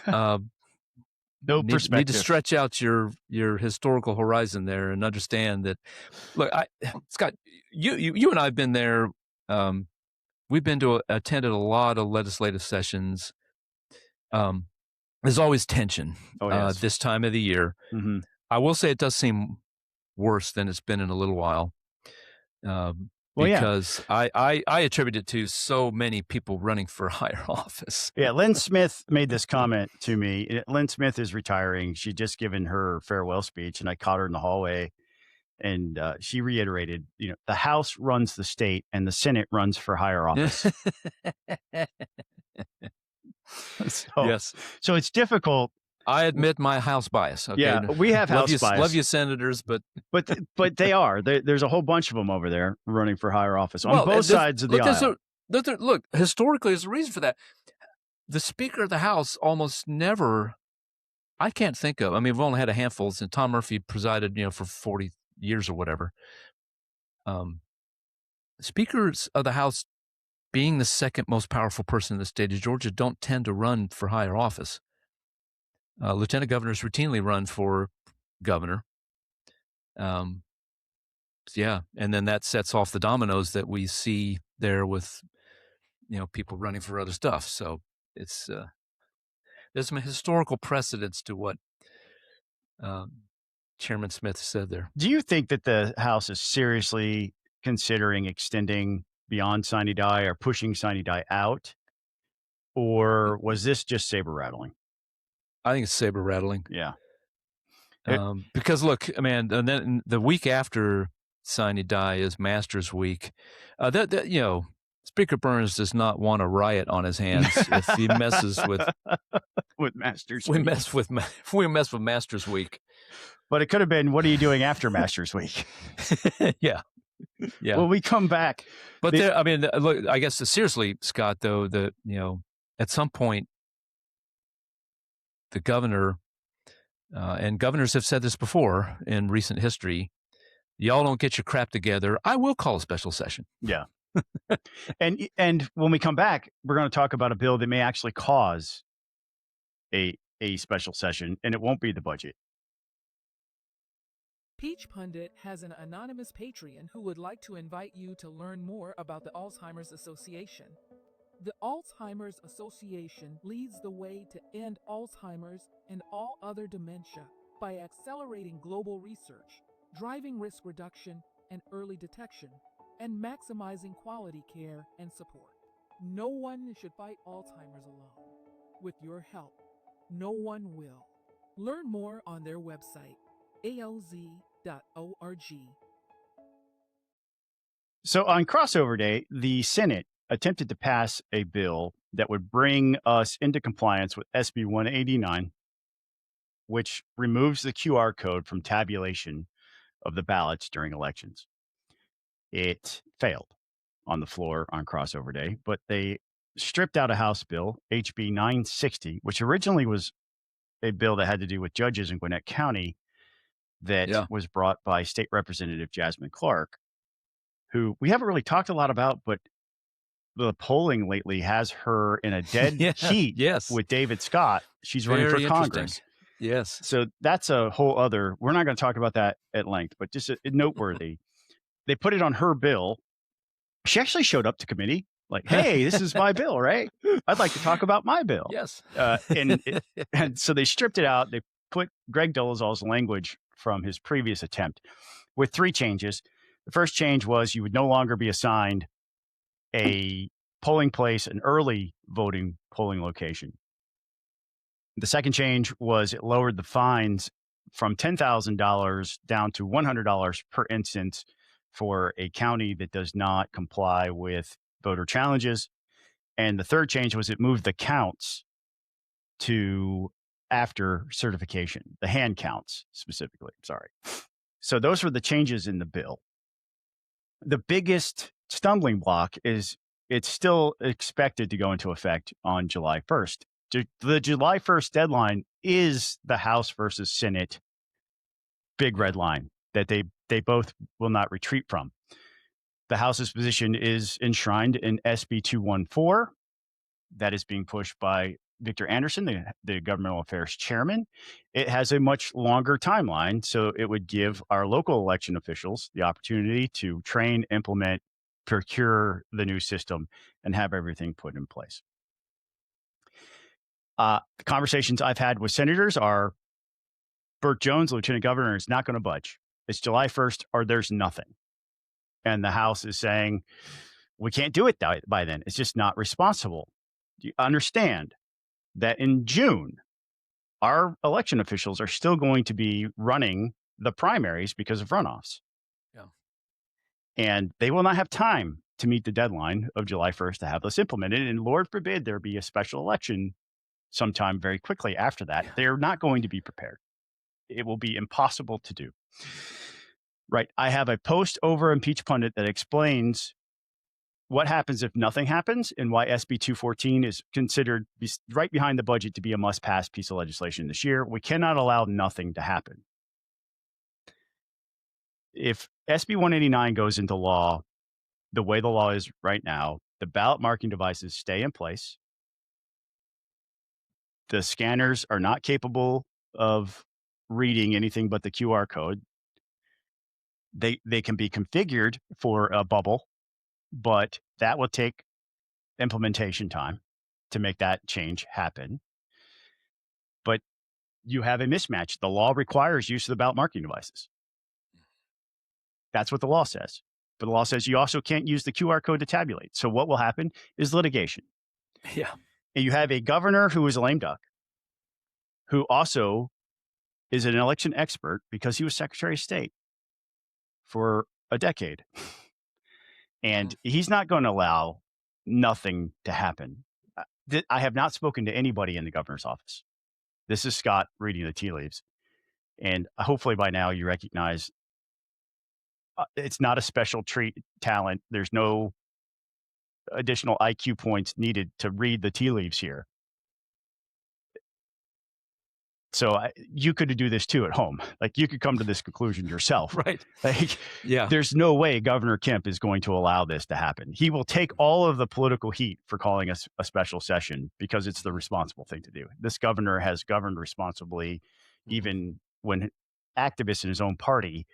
S1: No perspective.
S2: Need to stretch out your historical horizon there and understand that. Look, Scott, you and I have been there. We've been attended a lot of legislative sessions. There's always tension this time of the year.
S1: Mm-hmm.
S2: I will say it does seem worse than it's been in a little while. Because I attribute it to so many people running for higher office.
S1: Yeah, Lynn Smith made this comment to me. Lynn Smith is retiring. She'd just given her farewell speech, and I caught her in the hallway, and she reiterated, the House runs the state, and the Senate runs for higher office. So it's difficult.
S2: I admit my House bias. Okay?
S1: Yeah, we have House bias.
S2: Love you, senators, but
S1: they are. There's a whole bunch of them over there running for higher office on both sides of the aisle.
S2: Look, historically, there's a reason for that. The Speaker of the House almost never, I can't think of. I mean, we've only had a handful since Tom Murphy presided, for 40 years or whatever. Speakers of the House, being the second most powerful person in the state of Georgia, don't tend to run for higher office. Lieutenant governors routinely run for governor. And then that sets off the dominoes that we see there with, people running for other stuff. So it's, there's some historical precedence to what Chairman Smith said there.
S1: Do you think that the House is seriously considering extending beyond sine die or pushing sine die out? Or was this just saber rattling?
S2: I think it's saber rattling.
S1: Yeah.
S2: Because look, man, and then the week after sine die is Masters Week. Speaker Burns does not want a riot on his hands if he messes with
S1: Masters
S2: we
S1: Week.
S2: mess with Masters Week.
S1: But it could have been, what are you doing after Masters Week?
S2: Yeah.
S1: When we come back.
S2: But look, I guess seriously, Scott, though, at some point, the governor, and governors have said this before in recent history, y'all don't get your crap together, I will call a special session.
S1: Yeah. And when we come back, we're going to talk about a bill that may actually cause a special session, and it won't be the budget.
S4: Peach Pundit has an anonymous Patreon who would like to invite you to learn more about the Alzheimer's Association. The Alzheimer's Association leads the way to end Alzheimer's and all other dementia by accelerating global research, driving risk reduction and early detection, and maximizing quality care and support. No one should fight Alzheimer's alone. With your help, no one will. Learn more on their website, alz.org.
S1: So on crossover day, the Senate attempted to pass a bill that would bring us into compliance with SB 189, which removes the QR code from tabulation of the ballots during elections. It failed on the floor on crossover day, but they stripped out a House bill, HB 960, which originally was a bill that had to do with judges in Gwinnett County that was brought by State Representative Jasmine Clark, who we haven't really talked a lot about, but the polling lately has her in a dead heat with David Scott. She's running for Congress.
S2: Yes.
S1: So that's a whole other, we're not going to talk about that at length, but just noteworthy. They put it on her bill. She actually showed up to committee like, hey, this is my bill, right? I'd like to talk about my bill.
S2: Yes.
S1: And so they stripped it out. They put Greg Dolezal's language from his previous attempt with 3 changes. The first change was you would no longer be assigned a polling place, an early voting polling location. The second change was it lowered the fines from $10,000 down to $100 per instance for a county that does not comply with voter challenges. And the third change was it moved the counts to after certification, the hand counts specifically. Sorry. So those were the changes in the bill. The biggest stumbling block is it's still expected to go into effect on July 1st. The July 1st deadline is the House versus Senate big red line that they both will not retreat from. The House's position is enshrined in SB 214. That is being pushed by Victor Anderson, the governmental affairs chairman. It has a much longer timeline, so it would give our local election officials the opportunity to train, implement, procure the new system, and have everything put in place. The conversations I've had with senators are Burt Jones, lieutenant governor, is not going to budge. It's July 1st or there's nothing. And the House is saying, we can't do it by then. It's just not responsible. You understand that in June, our election officials are still going to be running the primaries because of runoffs.
S2: Yeah.
S1: And they will not have time to meet the deadline of July 1st to have this implemented. And Lord forbid there be a special election sometime very quickly after that. Yeah. They're not going to be prepared. It will be impossible to do. Right. I have a post over in Peach Pundit that explains what happens if nothing happens and why SB 214 is considered right behind the budget to be a must-pass piece of legislation this year. We cannot allow nothing to happen. If SB 189 goes into law, the way the law is right now, the ballot marking devices stay in place. The scanners are not capable of reading anything but the QR code. They can be configured for a bubble, but that will take implementation time to make that change happen. you have a mismatch. The law requires use of the ballot marking devices. That's what the law says. But the law says you also can't use the QR code to tabulate. So what will happen is litigation.
S2: Yeah.
S1: And you have a governor who is a lame duck, who also is an election expert because he was Secretary of State for a decade. And he's not going to allow nothing to happen. I have not spoken to anybody in the governor's office. This is Scott reading the tea leaves. And hopefully by now you recognize it's not a special treat talent. There's no additional IQ points needed to read the tea leaves here. So you could do this too at home. Like you could come to this conclusion yourself.
S2: Right.
S1: Like,
S2: yeah.
S1: There's no way Governor Kemp is going to allow this to happen. He will take all of the political heat for calling a special session because it's the responsible thing to do. This governor has governed responsibly, even when activists in his own party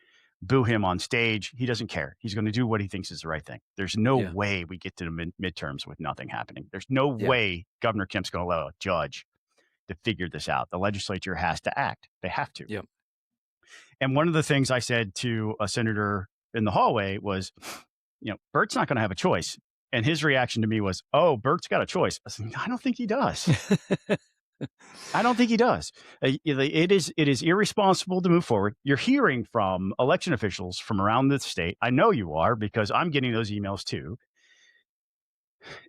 S1: boo him on stage. He doesn't care. He's going to do what he thinks is the right thing. There's no way we get to the midterms with nothing happening. There's no way Governor Kemp's going to allow a judge to figure this out. The legislature has to act. They have to.
S2: Yep.
S1: And one of the things I said to a senator in the hallway was, Bert's not going to have a choice. And his reaction to me was, oh, Bert's got a choice. I said, I don't think he does. I don't think he does. It is irresponsible to move forward. You're hearing from election officials from around the state. I know you are because I'm getting those emails too.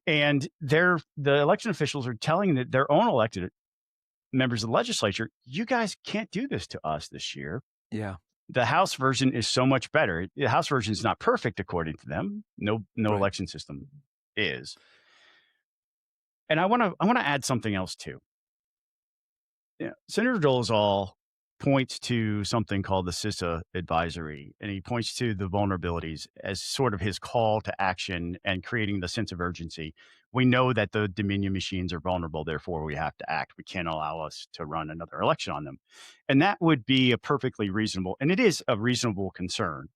S1: And the election officials are telling their own elected members of the legislature, you guys can't do this to us this year.
S2: Yeah.
S1: The House version is so much better. The House version is not perfect according to them. No election system is. And I want to add something else too. Senator Dolezal points to something called the CISA advisory, and he points to the vulnerabilities as sort of his call to action and creating the sense of urgency. We know that the Dominion machines are vulnerable, therefore we have to act. We can't allow us to run another election on them. And that would be a perfectly reasonable, and it is a reasonable concern.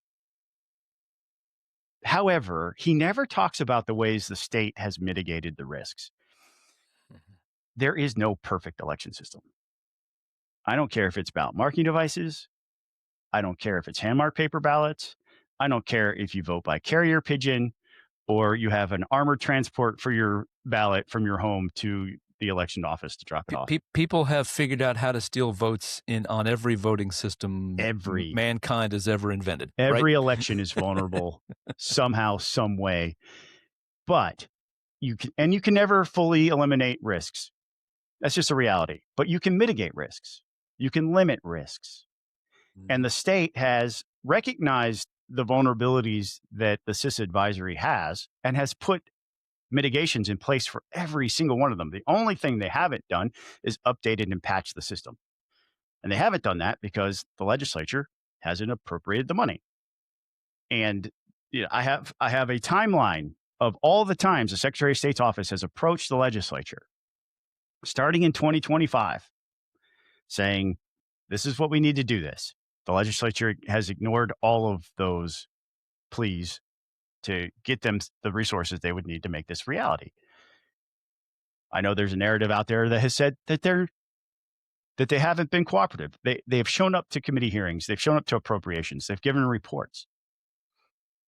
S1: However, he never talks about the ways the state has mitigated the risks. There is no perfect election system. I don't care if it's ballot marking devices. I don't care if it's hand-marked paper ballots. I don't care if you vote by carrier pigeon or you have an armored transport for your ballot from your home to the election office to drop it off.
S2: People have figured out how to steal votes on every voting system mankind has ever invented.
S1: Every election is vulnerable somehow, some way. But you can never fully eliminate risks. That's just a reality. But you can mitigate risks. You can limit risks. And the state has recognized the vulnerabilities that the CISA advisory has and has put mitigations in place for every single one of them. The only thing they haven't done is updated and patched the system. And they haven't done that because the legislature hasn't appropriated the money. And I have a timeline of all the times the Secretary of State's office has approached the legislature, starting in 2025, saying, this is what we need to do this. The legislature has ignored all of those pleas to get them the resources they would need to make this reality. I know there's a narrative out there that has said that they haven't been cooperative. They have shown up to committee hearings. They've shown up to appropriations. They've given reports.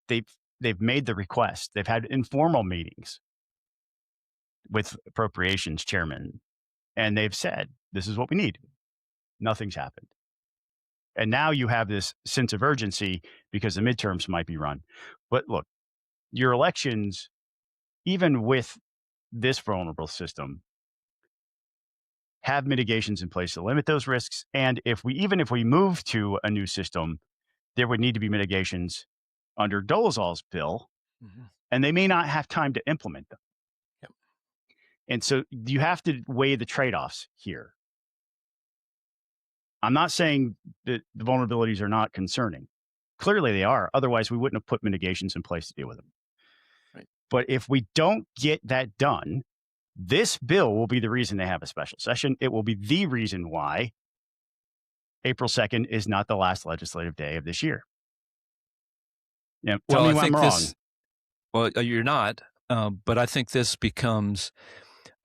S1: They've made the request. They've had informal meetings with appropriations chairman, and they've said, this is what we need. Nothing's happened. And now you have this sense of urgency because the midterms might be run. But look, your elections, even with this vulnerable system, have mitigations in place to limit those risks. And even if we move to a new system, there would need to be mitigations under Dolezal's bill, and they may not have time to implement them.
S2: Yep.
S1: And so you have to weigh the trade-offs here. I'm not saying that the vulnerabilities are not concerning. Clearly they are. Otherwise, we wouldn't have put mitigations in place to deal with them.
S2: Right.
S1: But if we don't get that done, this bill will be the reason they have a special session. It will be the reason why April 2nd is not the last legislative day of this year. Tell me when I'm wrong.
S2: Well, you're not. But I think this becomes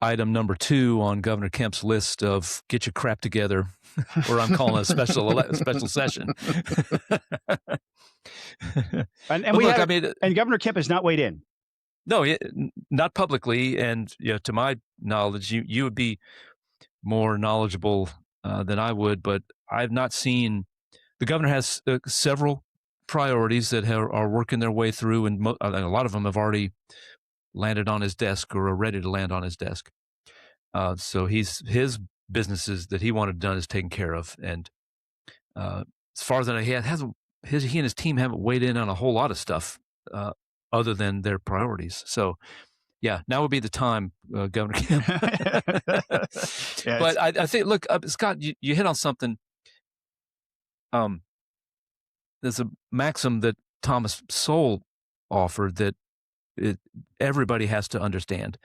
S2: item number 2 on Governor Kemp's list of get your crap together, or I'm calling a special session.
S1: And Governor Kemp has not weighed in.
S2: No, not publicly. And to my knowledge, you would be more knowledgeable than I would, but I've not seen. The governor has several priorities that are working their way through, and a lot of them have already landed on his desk or are ready to land on his desk. So his businesses that he wanted done is taken care of, and as far as I know, he and his team haven't weighed in on a whole lot of stuff other than their priorities. So, yeah, now would be the time, Governor Kemp. But I think, look, Scott, you hit on something. There's a maxim that Thomas Sowell offered that everybody has to understand.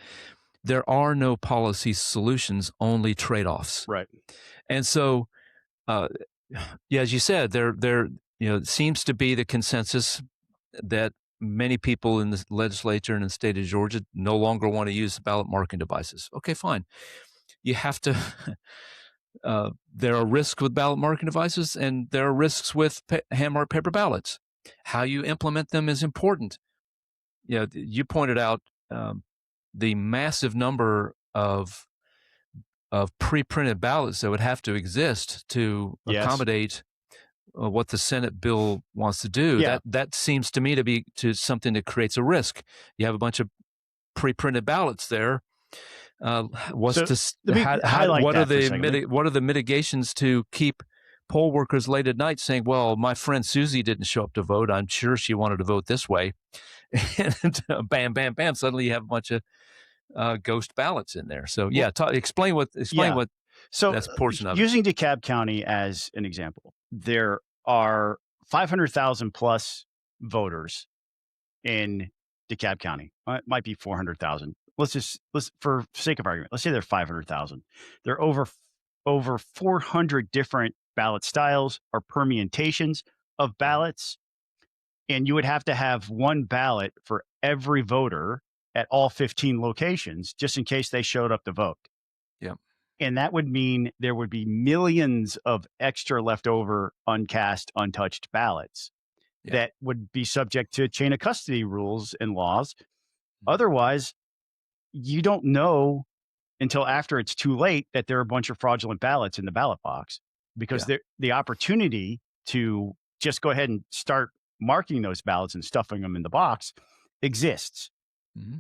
S2: There are no policy solutions, only trade-offs.
S1: Right.
S2: And so, as you said, there seems to be the consensus that many people in the legislature and in the state of Georgia no longer want to use ballot marking devices. Okay, fine. You have to. There are risks with ballot marking devices, and there are risks with hand-marked paper ballots. How you implement them is important. You pointed out the massive number of pre-printed ballots that would have to exist to accommodate what the Senate bill wants to do.
S1: Yeah.
S2: That seems to me to be something that creates a risk. You have a bunch of pre-printed ballots there. What are the mitigations to keep poll workers late at night saying, well, my friend Susie didn't show up to vote. I'm sure she wanted to vote this way. And bam, bam, bam. Suddenly you have a bunch of ghost ballots in there. So explain what that's a portion of it.
S1: Using DeKalb County as an example, there are 500,000 plus voters in DeKalb County. It might be 400,000. Let's for sake of argument, let's say there are 500,000. There are over 400 different ballot styles or permutations of ballots, and you would have to have one ballot for every voter at all 15 locations, just in case they showed up to vote.
S2: Yeah.
S1: And that would mean there would be millions of extra leftover, uncast, untouched ballots that would be subject to chain of custody rules and laws. Otherwise, you don't know until after it's too late that there are a bunch of fraudulent ballots in the ballot box, because the opportunity to just go ahead and start marking those ballots and stuffing them in the box exists.
S2: Mm-hmm.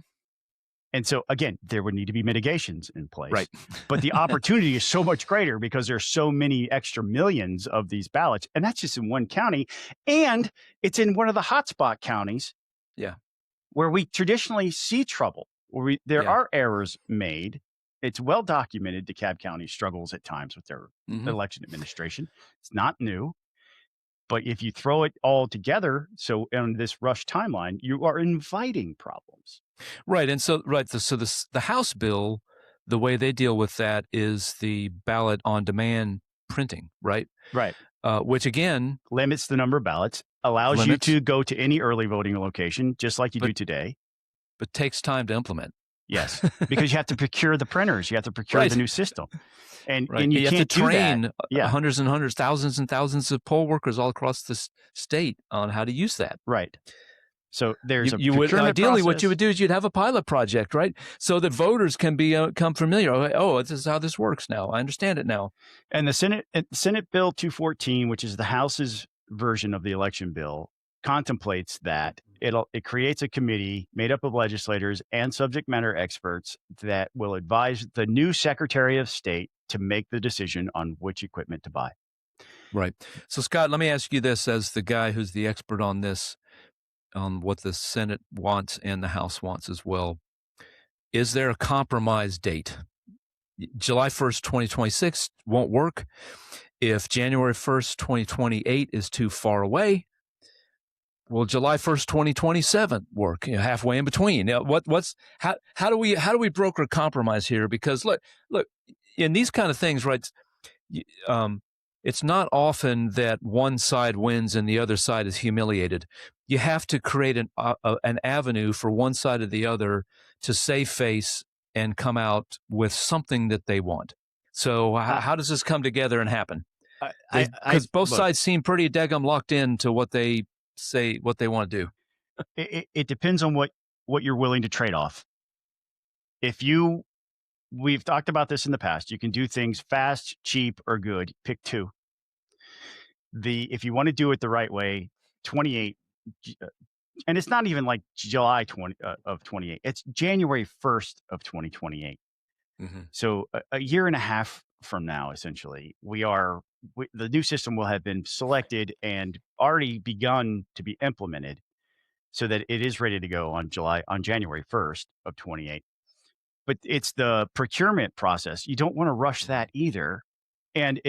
S1: And so, again, there would need to be mitigations in place.
S2: Right.
S1: But the opportunity is so much greater because there's so many extra millions of these ballots. And that's just in one county. And it's in one of the hotspot counties where we traditionally see trouble, where there are errors made. It's well documented. DeKalb County struggles at times with their election administration. It's not new. But if you throw it all together, so on this rush timeline, you are inviting problems.
S2: Right. And so, the House bill, the way they deal with that is the ballot on demand printing, right?
S1: Right.
S2: Which again
S1: limits the number of ballots, allows you to go to any early voting location, just like you do today.
S2: But takes time to implement.
S1: Yes, because you have to procure the printers. You have to procure the new system. And you
S2: have
S1: can't
S2: to train
S1: hundreds
S2: and hundreds, thousands and thousands of poll workers all across the state on how to use that.
S1: Right. So there's
S2: ideally
S1: process.
S2: What you would do is you'd have a pilot project, right? So that voters can become familiar. Oh, this is how this works now. I understand it now.
S1: And the Senate Bill 214, which is the House's version of the election bill, contemplates that it creates a committee made up of legislators and subject matter experts that will advise the new Secretary of State to make the decision on which equipment to buy.
S2: Right. So, Scott, let me ask you this as the guy who's the expert on this, on what the Senate wants and the House wants as well. Is there a compromise date? July 1st, 2026 won't work. If January 1st, 2028 is too far away, will July 1st, 2027 work? Halfway in between. How do we broker a compromise here? Because look, in these kind of things, right? It's not often that one side wins and the other side is humiliated. You have to create an avenue for one side or the other to save face and come out with something that they want. So how does this come together and happen? Because both sides seem pretty daggum locked in to what they say, what they want to do.
S1: It depends on what you're willing to trade off. We've talked about this in the past. You can do things fast, cheap, or good. Pick two. If you want to do it the right way, 28, and it's not even like July 20 of 28. It's January 1st of 2028. So a year and a half from now, essentially, the new system will have been selected and already begun to be implemented, so that it is ready to go on January 1st of 28. But it's the procurement process. You don't want to rush that either. And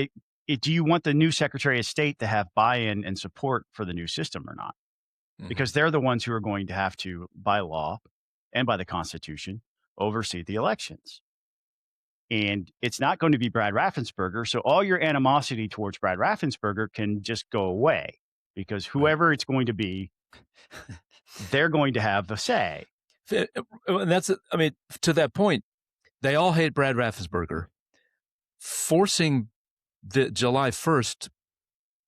S1: do you want the new Secretary of State to have buy-in and support for the new system or not? Because they're the ones who are going to have to, by law and by the Constitution, oversee the elections. And it's not going to be Brad Raffensperger. So all your animosity towards Brad Raffensperger can just go away, because whoever it's going to be, they're going to have the say.
S2: And that's, I mean, to that point, they all hate Brad Raffensperger. Forcing the July 1st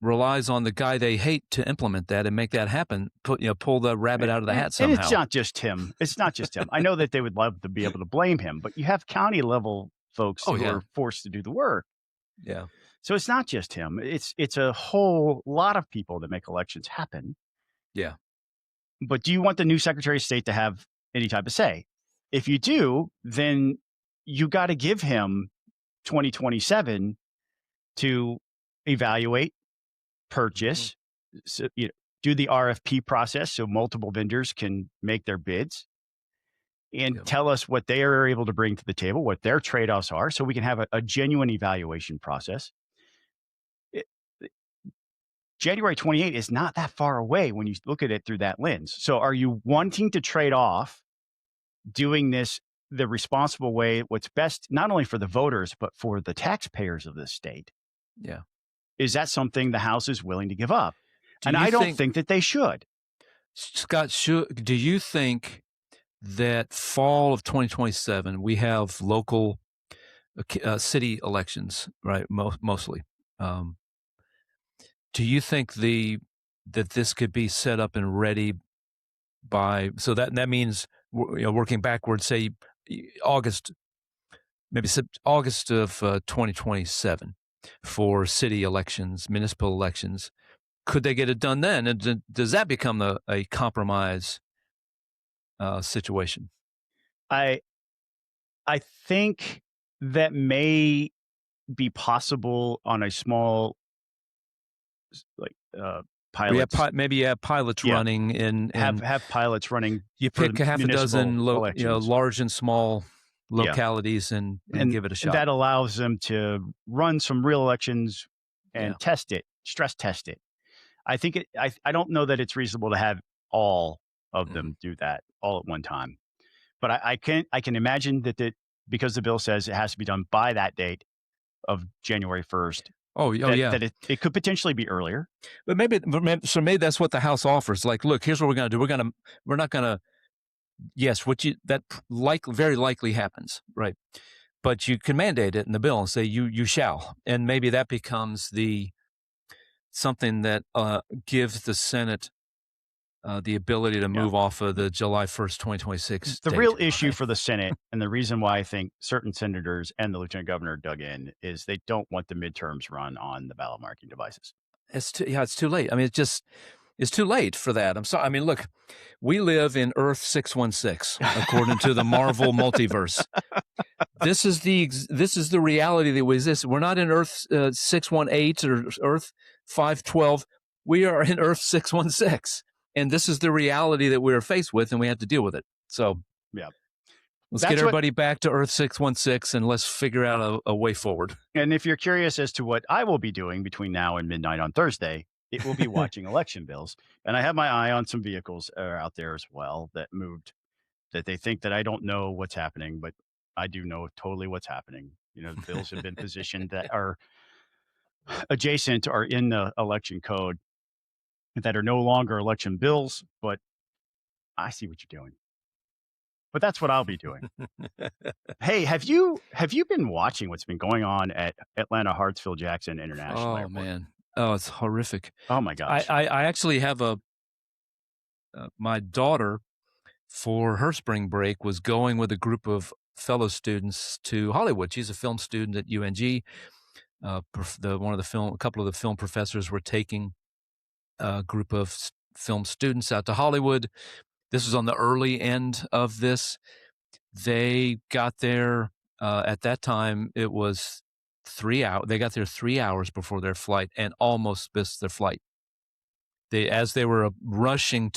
S2: relies on the guy they hate to implement that and make that happen. Pull the rabbit out of the hat somehow.
S1: And it's not just him. It's not just him. I know that they would love to be able to blame him, but you have county level folks who are forced to do the work.
S2: Yeah.
S1: So it's not just him. It's a whole lot of people that make elections happen.
S2: Yeah.
S1: But do you want the new Secretary of State to have any type of say? If you do, then you got to give him 2027 to evaluate, purchase, do the RFP process so multiple vendors can make their bids, and tell us what they are able to bring to the table, what their trade-offs are, so we can have a genuine evaluation process. January 28 is not that far away when you look at it through that lens. So are you wanting to trade off doing this the responsible way, what's best, not only for the voters, but for the taxpayers of this state?
S2: Yeah.
S1: Is that something the House is willing to give up? And I don't think that they should.
S2: Scott, do you think that fall of 2027, we have local city elections, right? Mostly. Do you think that this could be set up and ready so that means, working backwards, say August of 2027 for city elections, municipal elections? Could they get it done then? And does that become a compromise situation?
S1: I think that may be possible on a small, pilots.
S2: Maybe you have pilots running and
S1: have pilots running.
S2: You pick a half a dozen large and small localities and give it a shot.
S1: That allows them to run some real elections and test it, stress test it. I think I don't know that it's reasonable to have all of them do that all at one time, but I can imagine that because the bill says it has to be done by that date of January 1st. That it could potentially be earlier.
S2: But maybe that's what the House offers. Like, look, here's what we're going to do. We're not going to. Yes, very likely happens, right? But you can mandate it in the bill and say you shall, and maybe that becomes something that gives the Senate the ability to move off of the July 1st, 2026.
S1: The real issue for the Senate, and the reason why I think certain senators and the lieutenant governor dug in, is they don't want the midterms run on the ballot marking devices.
S2: It's too late. I mean, it's too late for that. I'm sorry. I mean, look, we live in Earth 616, according to the Marvel multiverse. This is the reality that exists. We're not in Earth 618 or Earth 512. We are in Earth 616. And this is the reality that we're faced with, and we have to deal with it. So, let's get everybody back to Earth 616, and let's figure out a way forward.
S1: And if you're curious as to what I will be doing between now and midnight on Thursday, it will be watching election bills. And I have my eye on some vehicles out there as well that moved, that they think that I don't know what's happening, but I do know totally what's happening. The bills have been positioned that are adjacent or in the election code, that are no longer election bills, but I see what you're doing. but that's what I'll be doing. Hey, have you been watching what's been going on at Atlanta Hartsfield Jackson International
S2: Oh
S1: Airport?
S2: man, oh, it's horrific.
S1: Oh my gosh.
S2: I actually have my daughter, for her spring break, was going with a group of fellow students to Hollywood. She's a film student at UNG. A couple of the film professors were taking a group of film students out to Hollywood. This was on the early end of this. They got there at that time. It was 3 hours. They got there 3 hours before their flight and almost missed their flight. As they were rushing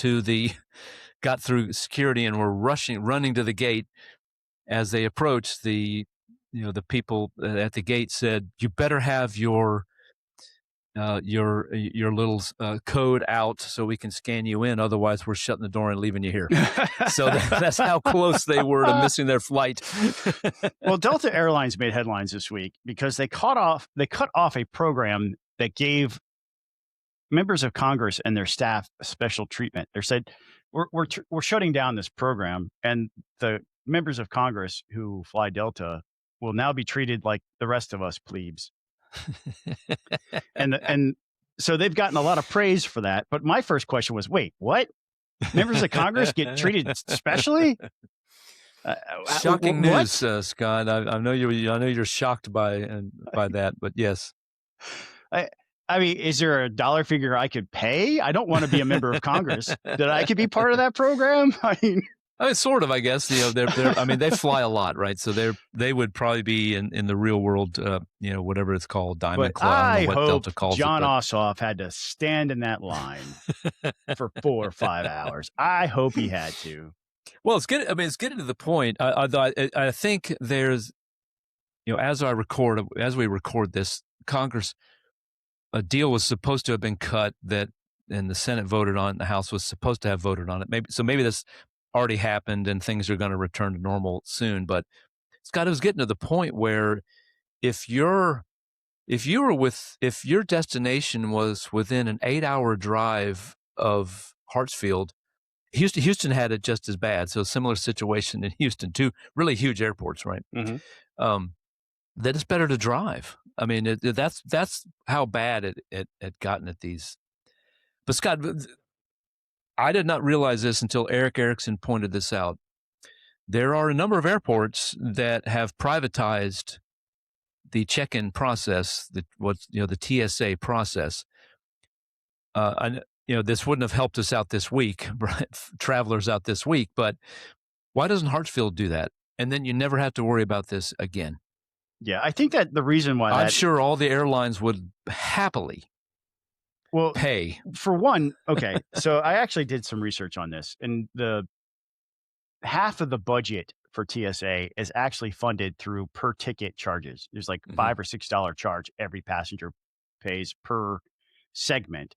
S2: got through security and were running to the gate. As they approached, the people at the gate said, "You better have your little code out so we can scan you in. Otherwise, we're shutting the door and leaving you here." So that's how close they were to missing their flight.
S1: Well, Delta Airlines made headlines this week because they cut off a program that gave members of Congress and their staff special treatment. They said, we're shutting down this program, and the members of Congress who fly Delta will now be treated like the rest of us plebes. and so they've gotten a lot of praise for that. But my first question was, wait, what? Members of Congress get treated specially?
S2: Shocking news, Scott. I know you're shocked by that, but yes.
S1: I mean, is there a dollar figure I could pay? I don't want to be a member of Congress. That I could be part of that program? I mean,
S2: sort of, I guess. They fly a lot, right? So they would probably be in the real world, whatever it's called, Diamond Club.
S1: I
S2: what
S1: hope
S2: Delta calls
S1: John
S2: it,
S1: Ossoff had to stand in that line for 4 or 5 hours. I hope he had to.
S2: Well, it's getting to the point. I think there's, as we record this, Congress. A deal was supposed to have been cut and the Senate voted on it, and the House was supposed to have voted on it. Maybe this already happened and things are going to return to normal soon. But Scott, it was getting to the point where if your destination was within an 8-hour drive of Hartsfield, Houston had it just as bad. So a similar situation in Houston, two really huge airports, right?
S1: Mm-hmm.
S2: That it's better to drive. I mean, that's how bad it had gotten at these. But Scott, I did not realize this until Eric Erickson pointed this out. There are a number of airports that have privatized the check-in process, the TSA process. This wouldn't have helped us out this week, travelers out this week. But why doesn't Hartsfield do that? And then you never have to worry about this again.
S1: Yeah, I think that the reason why
S2: I'm sure all the airlines would happily pay.
S1: For one, okay, so I actually did some research on this, and the half of the budget for TSA is actually funded through per ticket charges. There's like $5 or $6 charge every passenger pays per segment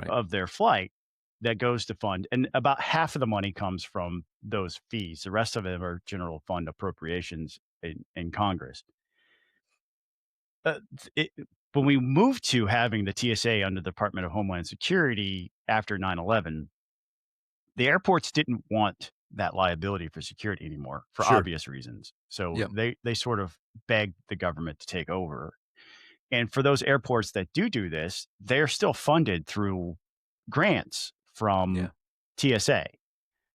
S1: of their flight that goes to fund, and about half of the money comes from those fees. The rest of them are general fund appropriations in Congress. When we moved to having the TSA under the Department of Homeland Security after 9/11, the airports didn't want that liability for security anymore for obvious reasons. So they sort of begged the government to take over. And for those airports that do this, they're still funded through grants from TSA.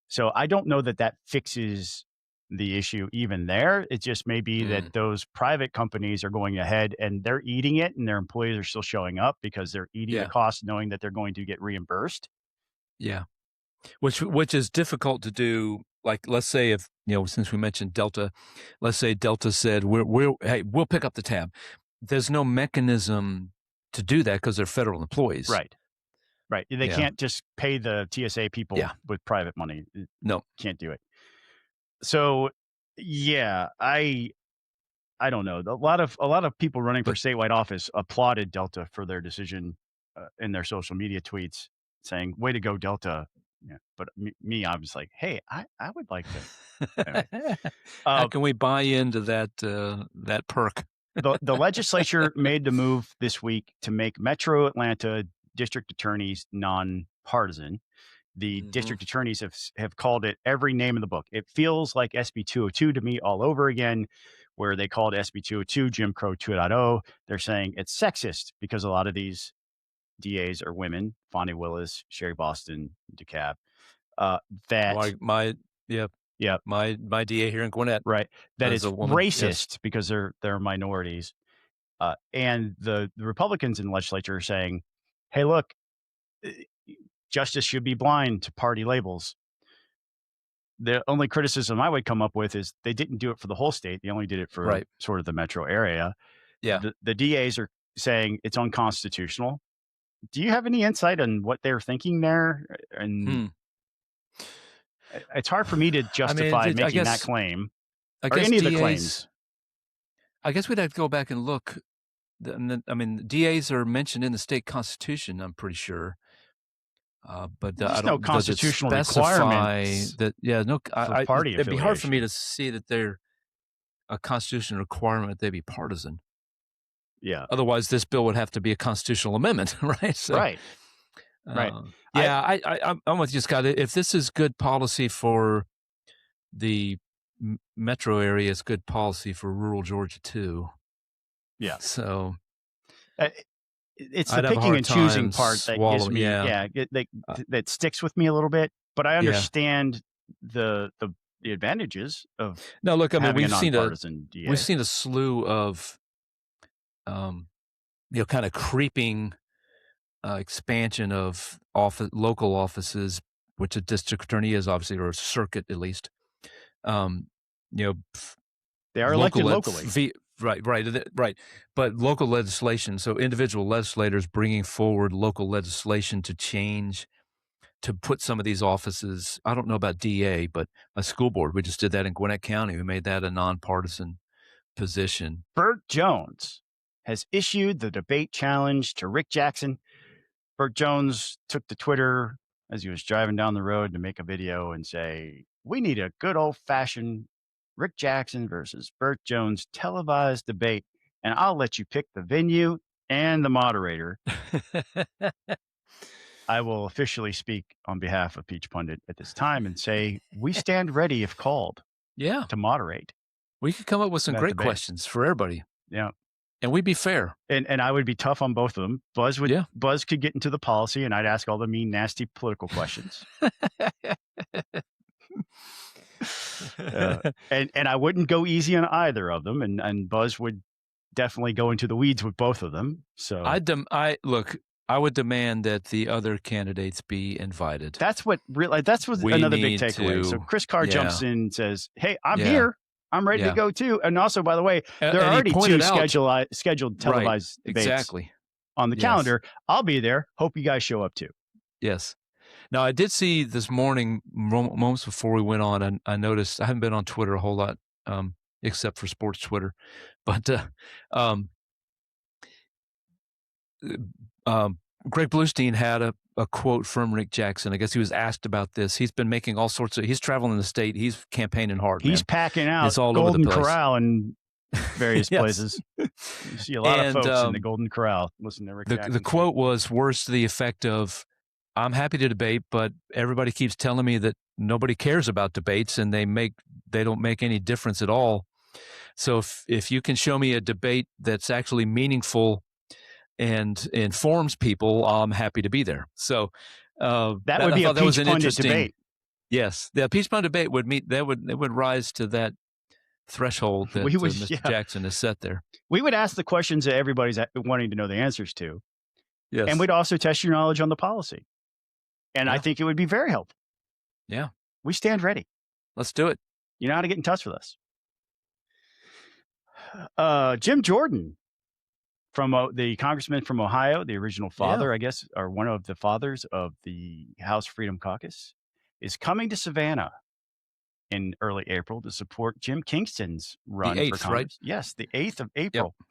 S1: So I don't know that fixes the issue even there. It just may be that those private companies are going ahead and they're eating it, and their employees are still showing up because they're eating the cost, knowing that they're going to get reimbursed.
S2: Yeah. Which is difficult to do. Like, let's say if, since we mentioned Delta, let's say Delta said, we'll pick up the tab. There's no mechanism to do that because they're federal employees.
S1: Right. They can't just pay the TSA people with private money.
S2: No.
S1: Can't do it. So, I don't know. A lot of people running for statewide office applauded Delta for their decision in their social media tweets, saying, "Way to go, Delta." Yeah, but me, I was like, "Hey, I would like to." Anyway.
S2: How can we buy into that perk?
S1: The legislature made the move this week to make Metro Atlanta district attorneys non-partisan. The district attorneys have called it every name in the book. It feels like SB 202 to me all over again, where they called SB 202 Jim Crow 2.0. They're saying it's sexist because a lot of these DAs are women, Fonnie Willis, Sherry Boston, DeKalb.
S2: My DA here in Gwinnett,
S1: right? That
S2: is
S1: it's
S2: a woman.
S1: racist because they're minorities, and the Republicans in the legislature are saying, "Hey, look, justice should be blind to party labels." The only criticism I would come up with is they didn't do it for the whole state; they only did it for sort of the metro area.
S2: Yeah,
S1: the DAs are saying it's unconstitutional. Do you have any insight on what they're thinking there? And it's hard for me to justify making that claim or any of the claims.
S2: I guess we'd have to go back and look. DAs are mentioned in the state constitution, I'm pretty sure. But
S1: There's
S2: I don't
S1: no constitutional
S2: does it specify
S1: requirements
S2: that. Yeah, no.
S1: for party
S2: it'd be hard for me
S1: affiliation.
S2: to see that they're a constitutional requirement they be partisan.
S1: Yeah.
S2: Otherwise, this bill would have to be a constitutional amendment, right? So,
S1: Right.
S2: Yeah, I'm with you, Scott. If this is good policy for the metro area, it's good policy for rural Georgia too.
S1: Yeah.
S2: So
S1: it's the picking and choosing part that gives me, that sticks with me a little bit. But I understand the advantages of having a nonpartisan DA.
S2: We've seen a slew of kind of creeping expansion of local offices, which a district attorney is obviously, or a circuit at least.
S1: They are elected locally.
S2: Right. But local legislation, so individual legislators bringing forward local legislation to change, to put some of these offices, I don't know about DA, but a school board. We just did that in Gwinnett County. We made that a nonpartisan position.
S1: Burt Jones has issued the debate challenge to Rick Jackson. Burt Jones took to Twitter as he was driving down the road to make a video and say, "We need a good old-fashioned Rick Jackson versus Burt Jones televised debate, and I'll let you pick the venue and the moderator." I will officially speak on behalf of Peach Pundit at this time and say we stand ready if called to moderate.
S2: We could come up with some great
S1: debate.
S2: Questions for everybody.
S1: Yeah.
S2: And we'd be fair.
S1: And I would be tough on both of them. Buzz could get into the policy, and I'd ask all the mean, nasty political questions. And I wouldn't go easy on either of them. And Buzz would definitely go into the weeds with both of them. So
S2: I would demand that the other candidates be invited.
S1: That's what another big takeaway. So Chris Carr jumps in and says, "Hey, I'm here. I'm ready to go too." And also, by the way, there are already two scheduled televised debates on the calendar. I'll be there. Hope you guys show up too.
S2: Yes. Now, I did see this morning, moments before we went on, and I noticed I haven't been on Twitter a whole lot, except for sports Twitter, but Greg Bluestein had a quote from Rick Jackson. I guess he was asked about this. He's been making all sorts of. He's traveling the state. He's campaigning hard.
S1: He's packing out.
S2: It's all
S1: Golden
S2: over the place.
S1: Corral and various places. You see a lot of folks in the Golden Corral. Listen to Rick Jackson.
S2: The quote was words to the effect of, "I'm happy to debate, but everybody keeps telling me that nobody cares about debates and they don't make any difference at all. So if you can show me a debate that's actually meaningful and informs people, I'm happy to be there." So
S1: that would be a Peach Pundit debate.
S2: Yes, the Peach Pundit debate would rise to that threshold that Mr. Jackson has set there.
S1: We would ask the questions that everybody's wanting to know the answers to.
S2: Yes.
S1: And we'd also test your knowledge on the policy. And I think it would be very helpful.
S2: Yeah.
S1: We stand ready.
S2: Let's do it.
S1: You know how to get in touch with us. Jim Jordan, from the congressman from Ohio, the original father, I guess, or one of the fathers of the House Freedom Caucus, is coming to Savannah in early April to support Jim Kingston's run for Congress. Right? Yes, the 8th of April. Yep.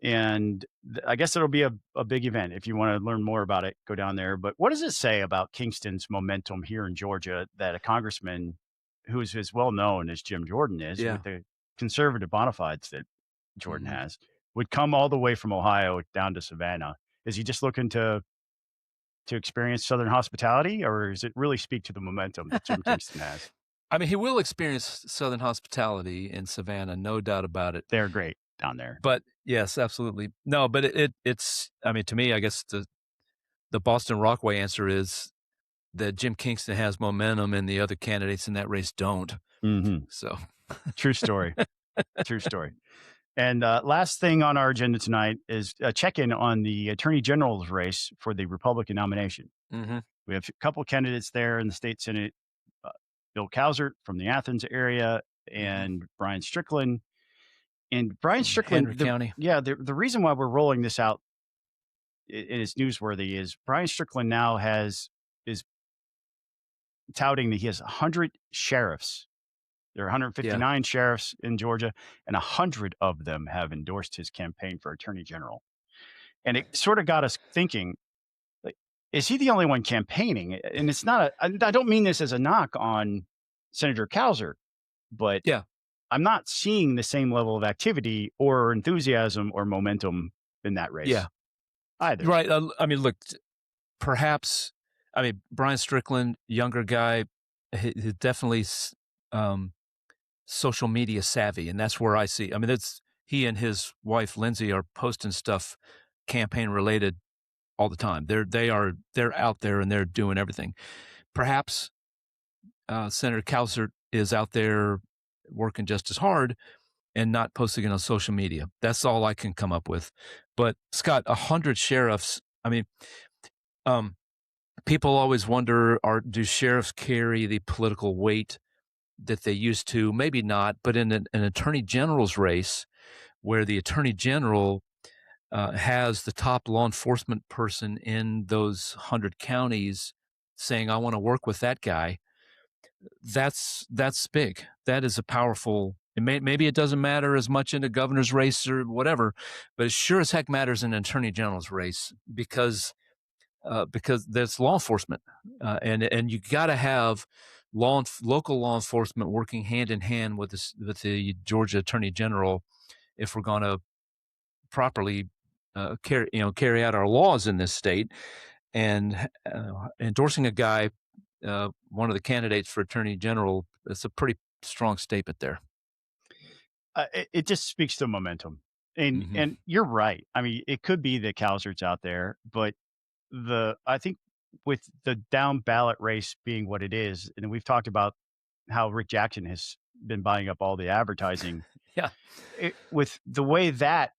S1: And I guess it'll be a big event. If you want to learn more about it, go down there. But what does it say about Kingston's momentum here in Georgia that a congressman who is as well known as Jim Jordan is, with the conservative bona fides that Jordan has, would come all the way from Ohio down to Savannah? Is he just looking to to experience Southern hospitality, or does it really speak to the momentum that Jim Kingston has?
S2: I mean, he will experience Southern hospitality in Savannah, no doubt about it.
S1: They're great down there.
S2: But yes, absolutely. No, but it's, I mean, to me, I guess the Boston Rockaway answer is that Jim Kingston has momentum and the other candidates in that race don't.
S1: Mm-hmm.
S2: So
S1: True story. True story. And last thing on our agenda tonight is a check-in on the Attorney General's race for the Republican nomination.
S2: mm-hmm.
S1: We have a couple of candidates there in the state Senate, Bill Cowsert from the Athens area and Brian Strickland. And Brian Strickland,
S2: Henry County.
S1: Yeah, the reason why we're rolling this out and it's newsworthy is Brian Strickland now is touting that he has 100 sheriffs. There are 159 sheriffs in Georgia, and 100 of them have endorsed his campaign for Attorney General. And it sort of got us thinking, like, is he the only one campaigning? And it's not I don't mean this as a knock on Senator Cowsert, but I'm not seeing the same level of activity or enthusiasm or momentum in that race.
S2: Yeah.
S1: Either.
S2: Right. I mean, look, perhaps, I mean, Brian Strickland, younger guy, he's definitely social media savvy. And that's where I see, I mean, it's he and his wife, Lindsay, are posting stuff campaign related all the time. They're out there and they're doing everything. Perhaps Senator Cowsert is out there working just as hard and not posting it on social media. That's all I can come up with. But Scott, 100 sheriffs. I mean, people always wonder, do sheriffs carry the political weight that they used to? Maybe not, but in an attorney general's race where the attorney general has the top law enforcement person in those 100 counties saying, I want to work with that guy, that's big. That is a powerful, maybe it doesn't matter as much in a governor's race or whatever, but it sure as heck matters in an attorney general's race because there's law enforcement, and you got to have local law enforcement working hand in hand with the Georgia Attorney General if we're going to properly carry out our laws in this state. And endorsing a guy, one of the candidates for Attorney General, that's a pretty strong statement there.
S1: It just speaks to momentum, and you're right. I mean, it could be that Cowsert's out there, but I think with the down ballot race being what it is, and we've talked about how Rick Jackson has been buying up all the advertising. With the way that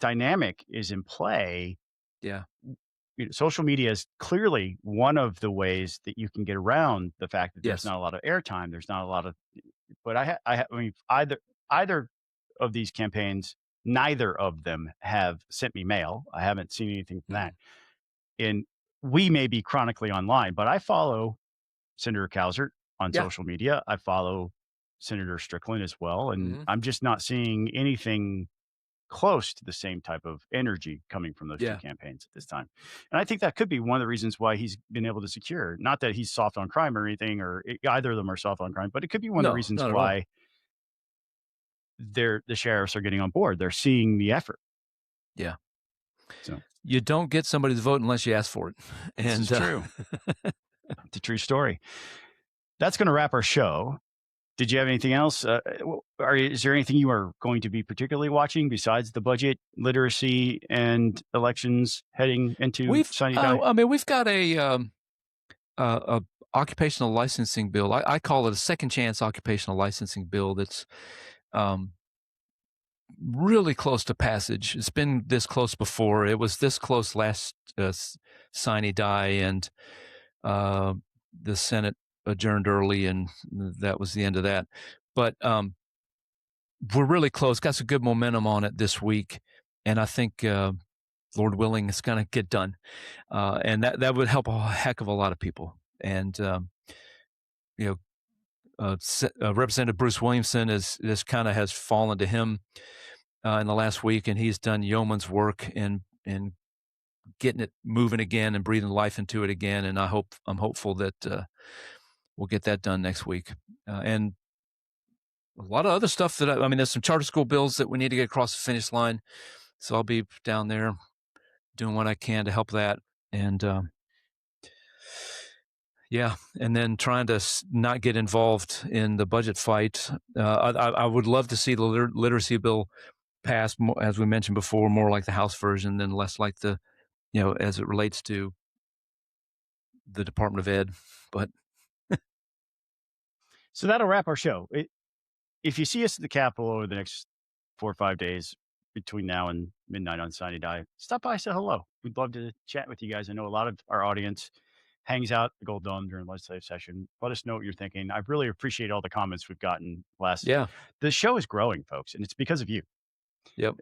S1: dynamic is in play, social media is clearly one of the ways that you can get around the fact that there's not a lot of airtime. There's not a lot of, but I mean, either of these campaigns, neither of them have sent me mail. I haven't seen anything from that. And we may be chronically online, but I follow Senator Cowsert on social media. I follow Senator Strickland as well. And I'm just not seeing anything close to the same type of energy coming from those two campaigns at this time. And I think that could be one of the reasons why he's been able to secure, not that he's soft on crime or anything, or either of them are soft on crime, but it could be one of the reasons why the sheriffs are getting on board. They're seeing the effort.
S2: Yeah.
S1: So
S2: you don't get somebody to vote unless you ask for it. And
S1: it's true. It's a true story. That's going to wrap our show. Did you have anything else? Is there anything you are going to be particularly watching besides the budget, literacy, and elections heading into sunny day?
S2: I mean, we've got a occupational licensing bill. I call it a second chance occupational licensing bill that's really close to passage. It's been this close before. It was this close last sine die, and the Senate adjourned early, and that was the end of that. But we're really close. Got some good momentum on it this week, and I think, Lord willing, it's going to get done. And that would help a heck of a lot of people. And Representative Bruce Williamson has fallen to him in the last week, and he's done yeoman's work in getting it moving again and breathing life into it again. And I'm hopeful that we'll get that done next week. And a lot of other stuff there's some charter school bills that we need to get across the finish line. So I'll be down there doing what I can to help that. And Yeah, and then trying to not get involved in the budget fight. I would love to see the literacy bill passed, as we mentioned before, more like the House version than less like the, as it relates to the Department of Ed. But
S1: So that'll wrap our show. If you see us at the Capitol over the next 4 or 5 days between now and midnight on Sunny Die, stop by, say hello. We'd love to chat with you guys. I know a lot of our audience hangs out at the Gold Dome during legislative session. Let us know what you're thinking. I really appreciate all the comments we've gotten last.
S2: yeah,
S1: The show is growing, folks, and it's because of you.
S2: yep,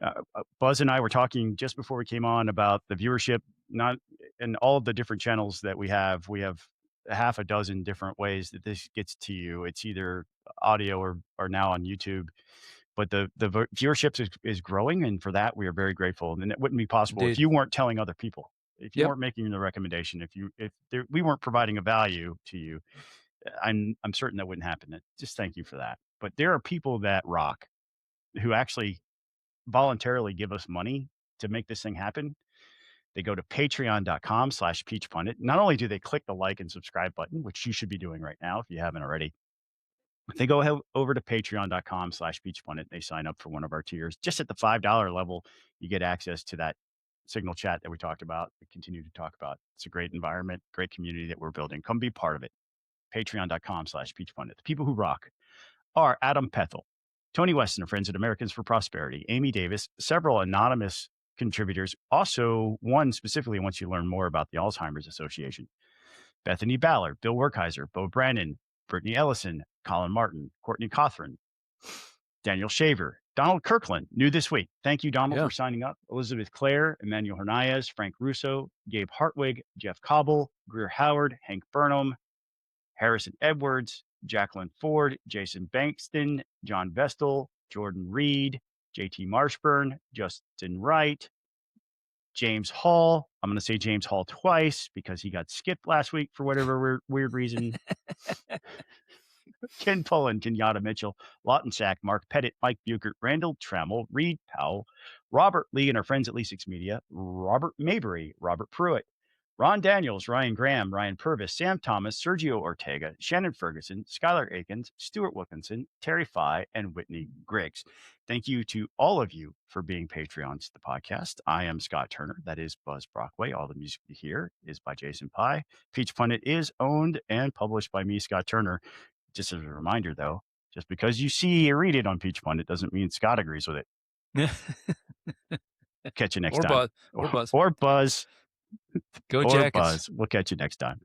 S1: Buzz and I were talking just before we came on about the viewership, not and all of the different channels that we have. We have half a dozen different ways that this gets to you. It's either audio or now on YouTube. But the viewership is growing, and for that we are very grateful. And it wouldn't be possible if
S2: indeed.
S1: you weren't telling other people, if you
S2: Yep.
S1: weren't making the recommendation, we weren't providing a value to you. I'm certain that wouldn't happen. Just thank you for that. But there are people that rock who actually voluntarily give us money to make this thing happen. They go to patreon.com/peachpundit. Not only do they click the like and subscribe button, which you should be doing right now if you haven't already, they go over to patreon.com/peachpundit. They sign up for one of our tiers. Just at the $5 level, you get access to that signal chat that we talked about. We continue to talk about. It's a great environment, great community that we're building. Come be part of it. Patreon.com/peachpundit. The people who rock are Adam Pethel, Tony Weston of Friends of Americans for Prosperity, Amy Davis, several anonymous contributors. Also, one specifically wants you to learn more about the Alzheimer's Association. Bethany Ballard, Bill Werkheiser, Bo Brannon, Brittany Ellison, Colin Martin, Courtney Cothran, Daniel Shaver, Donald Kirkland, new this week. Thank you, Donald,
S2: Yeah.
S1: for signing up. Elizabeth Clare, Emmanuel Hernandez, Frank Russo, Gabe Hartwig, Jeff Cobble, Greer Howard, Hank Burnham, Harrison Edwards, Jacqueline Ford, Jason Bankston, John Vestal, Jordan Reed, JT Marshburn, Justin Wright, James Hall. I'm going to say James Hall twice because he got skipped last week for whatever weird reason. Ken Pullen, Kenyatta Mitchell, Lawton Sack, Mark Pettit, Mike Buchert, Randall Trammell, Reed Powell, Robert Lee and our friends at Lee6 Media, Robert Mabry, Robert Pruitt, Ron Daniels, Ryan Graham, Ryan Purvis, Sam Thomas, Sergio Ortega, Shannon Ferguson, Skylar Akins, Stuart Wilkinson, Terry Fye, and Whitney Griggs. Thank you to all of you for being Patreons to the podcast. I am Scott Turner. That is Buzz Brockway. All the music you hear is by Jason Pye. Peach Pundit is owned and published by me, Scott Turner. Just as a reminder, though, just because you see or read it on Peach Pundit doesn't mean Scott agrees with it. Catch you next time.
S2: Or Buzz.
S1: Or Buzz.
S2: Go
S1: Or
S2: Jackets.
S1: Buzz. We'll catch you next time.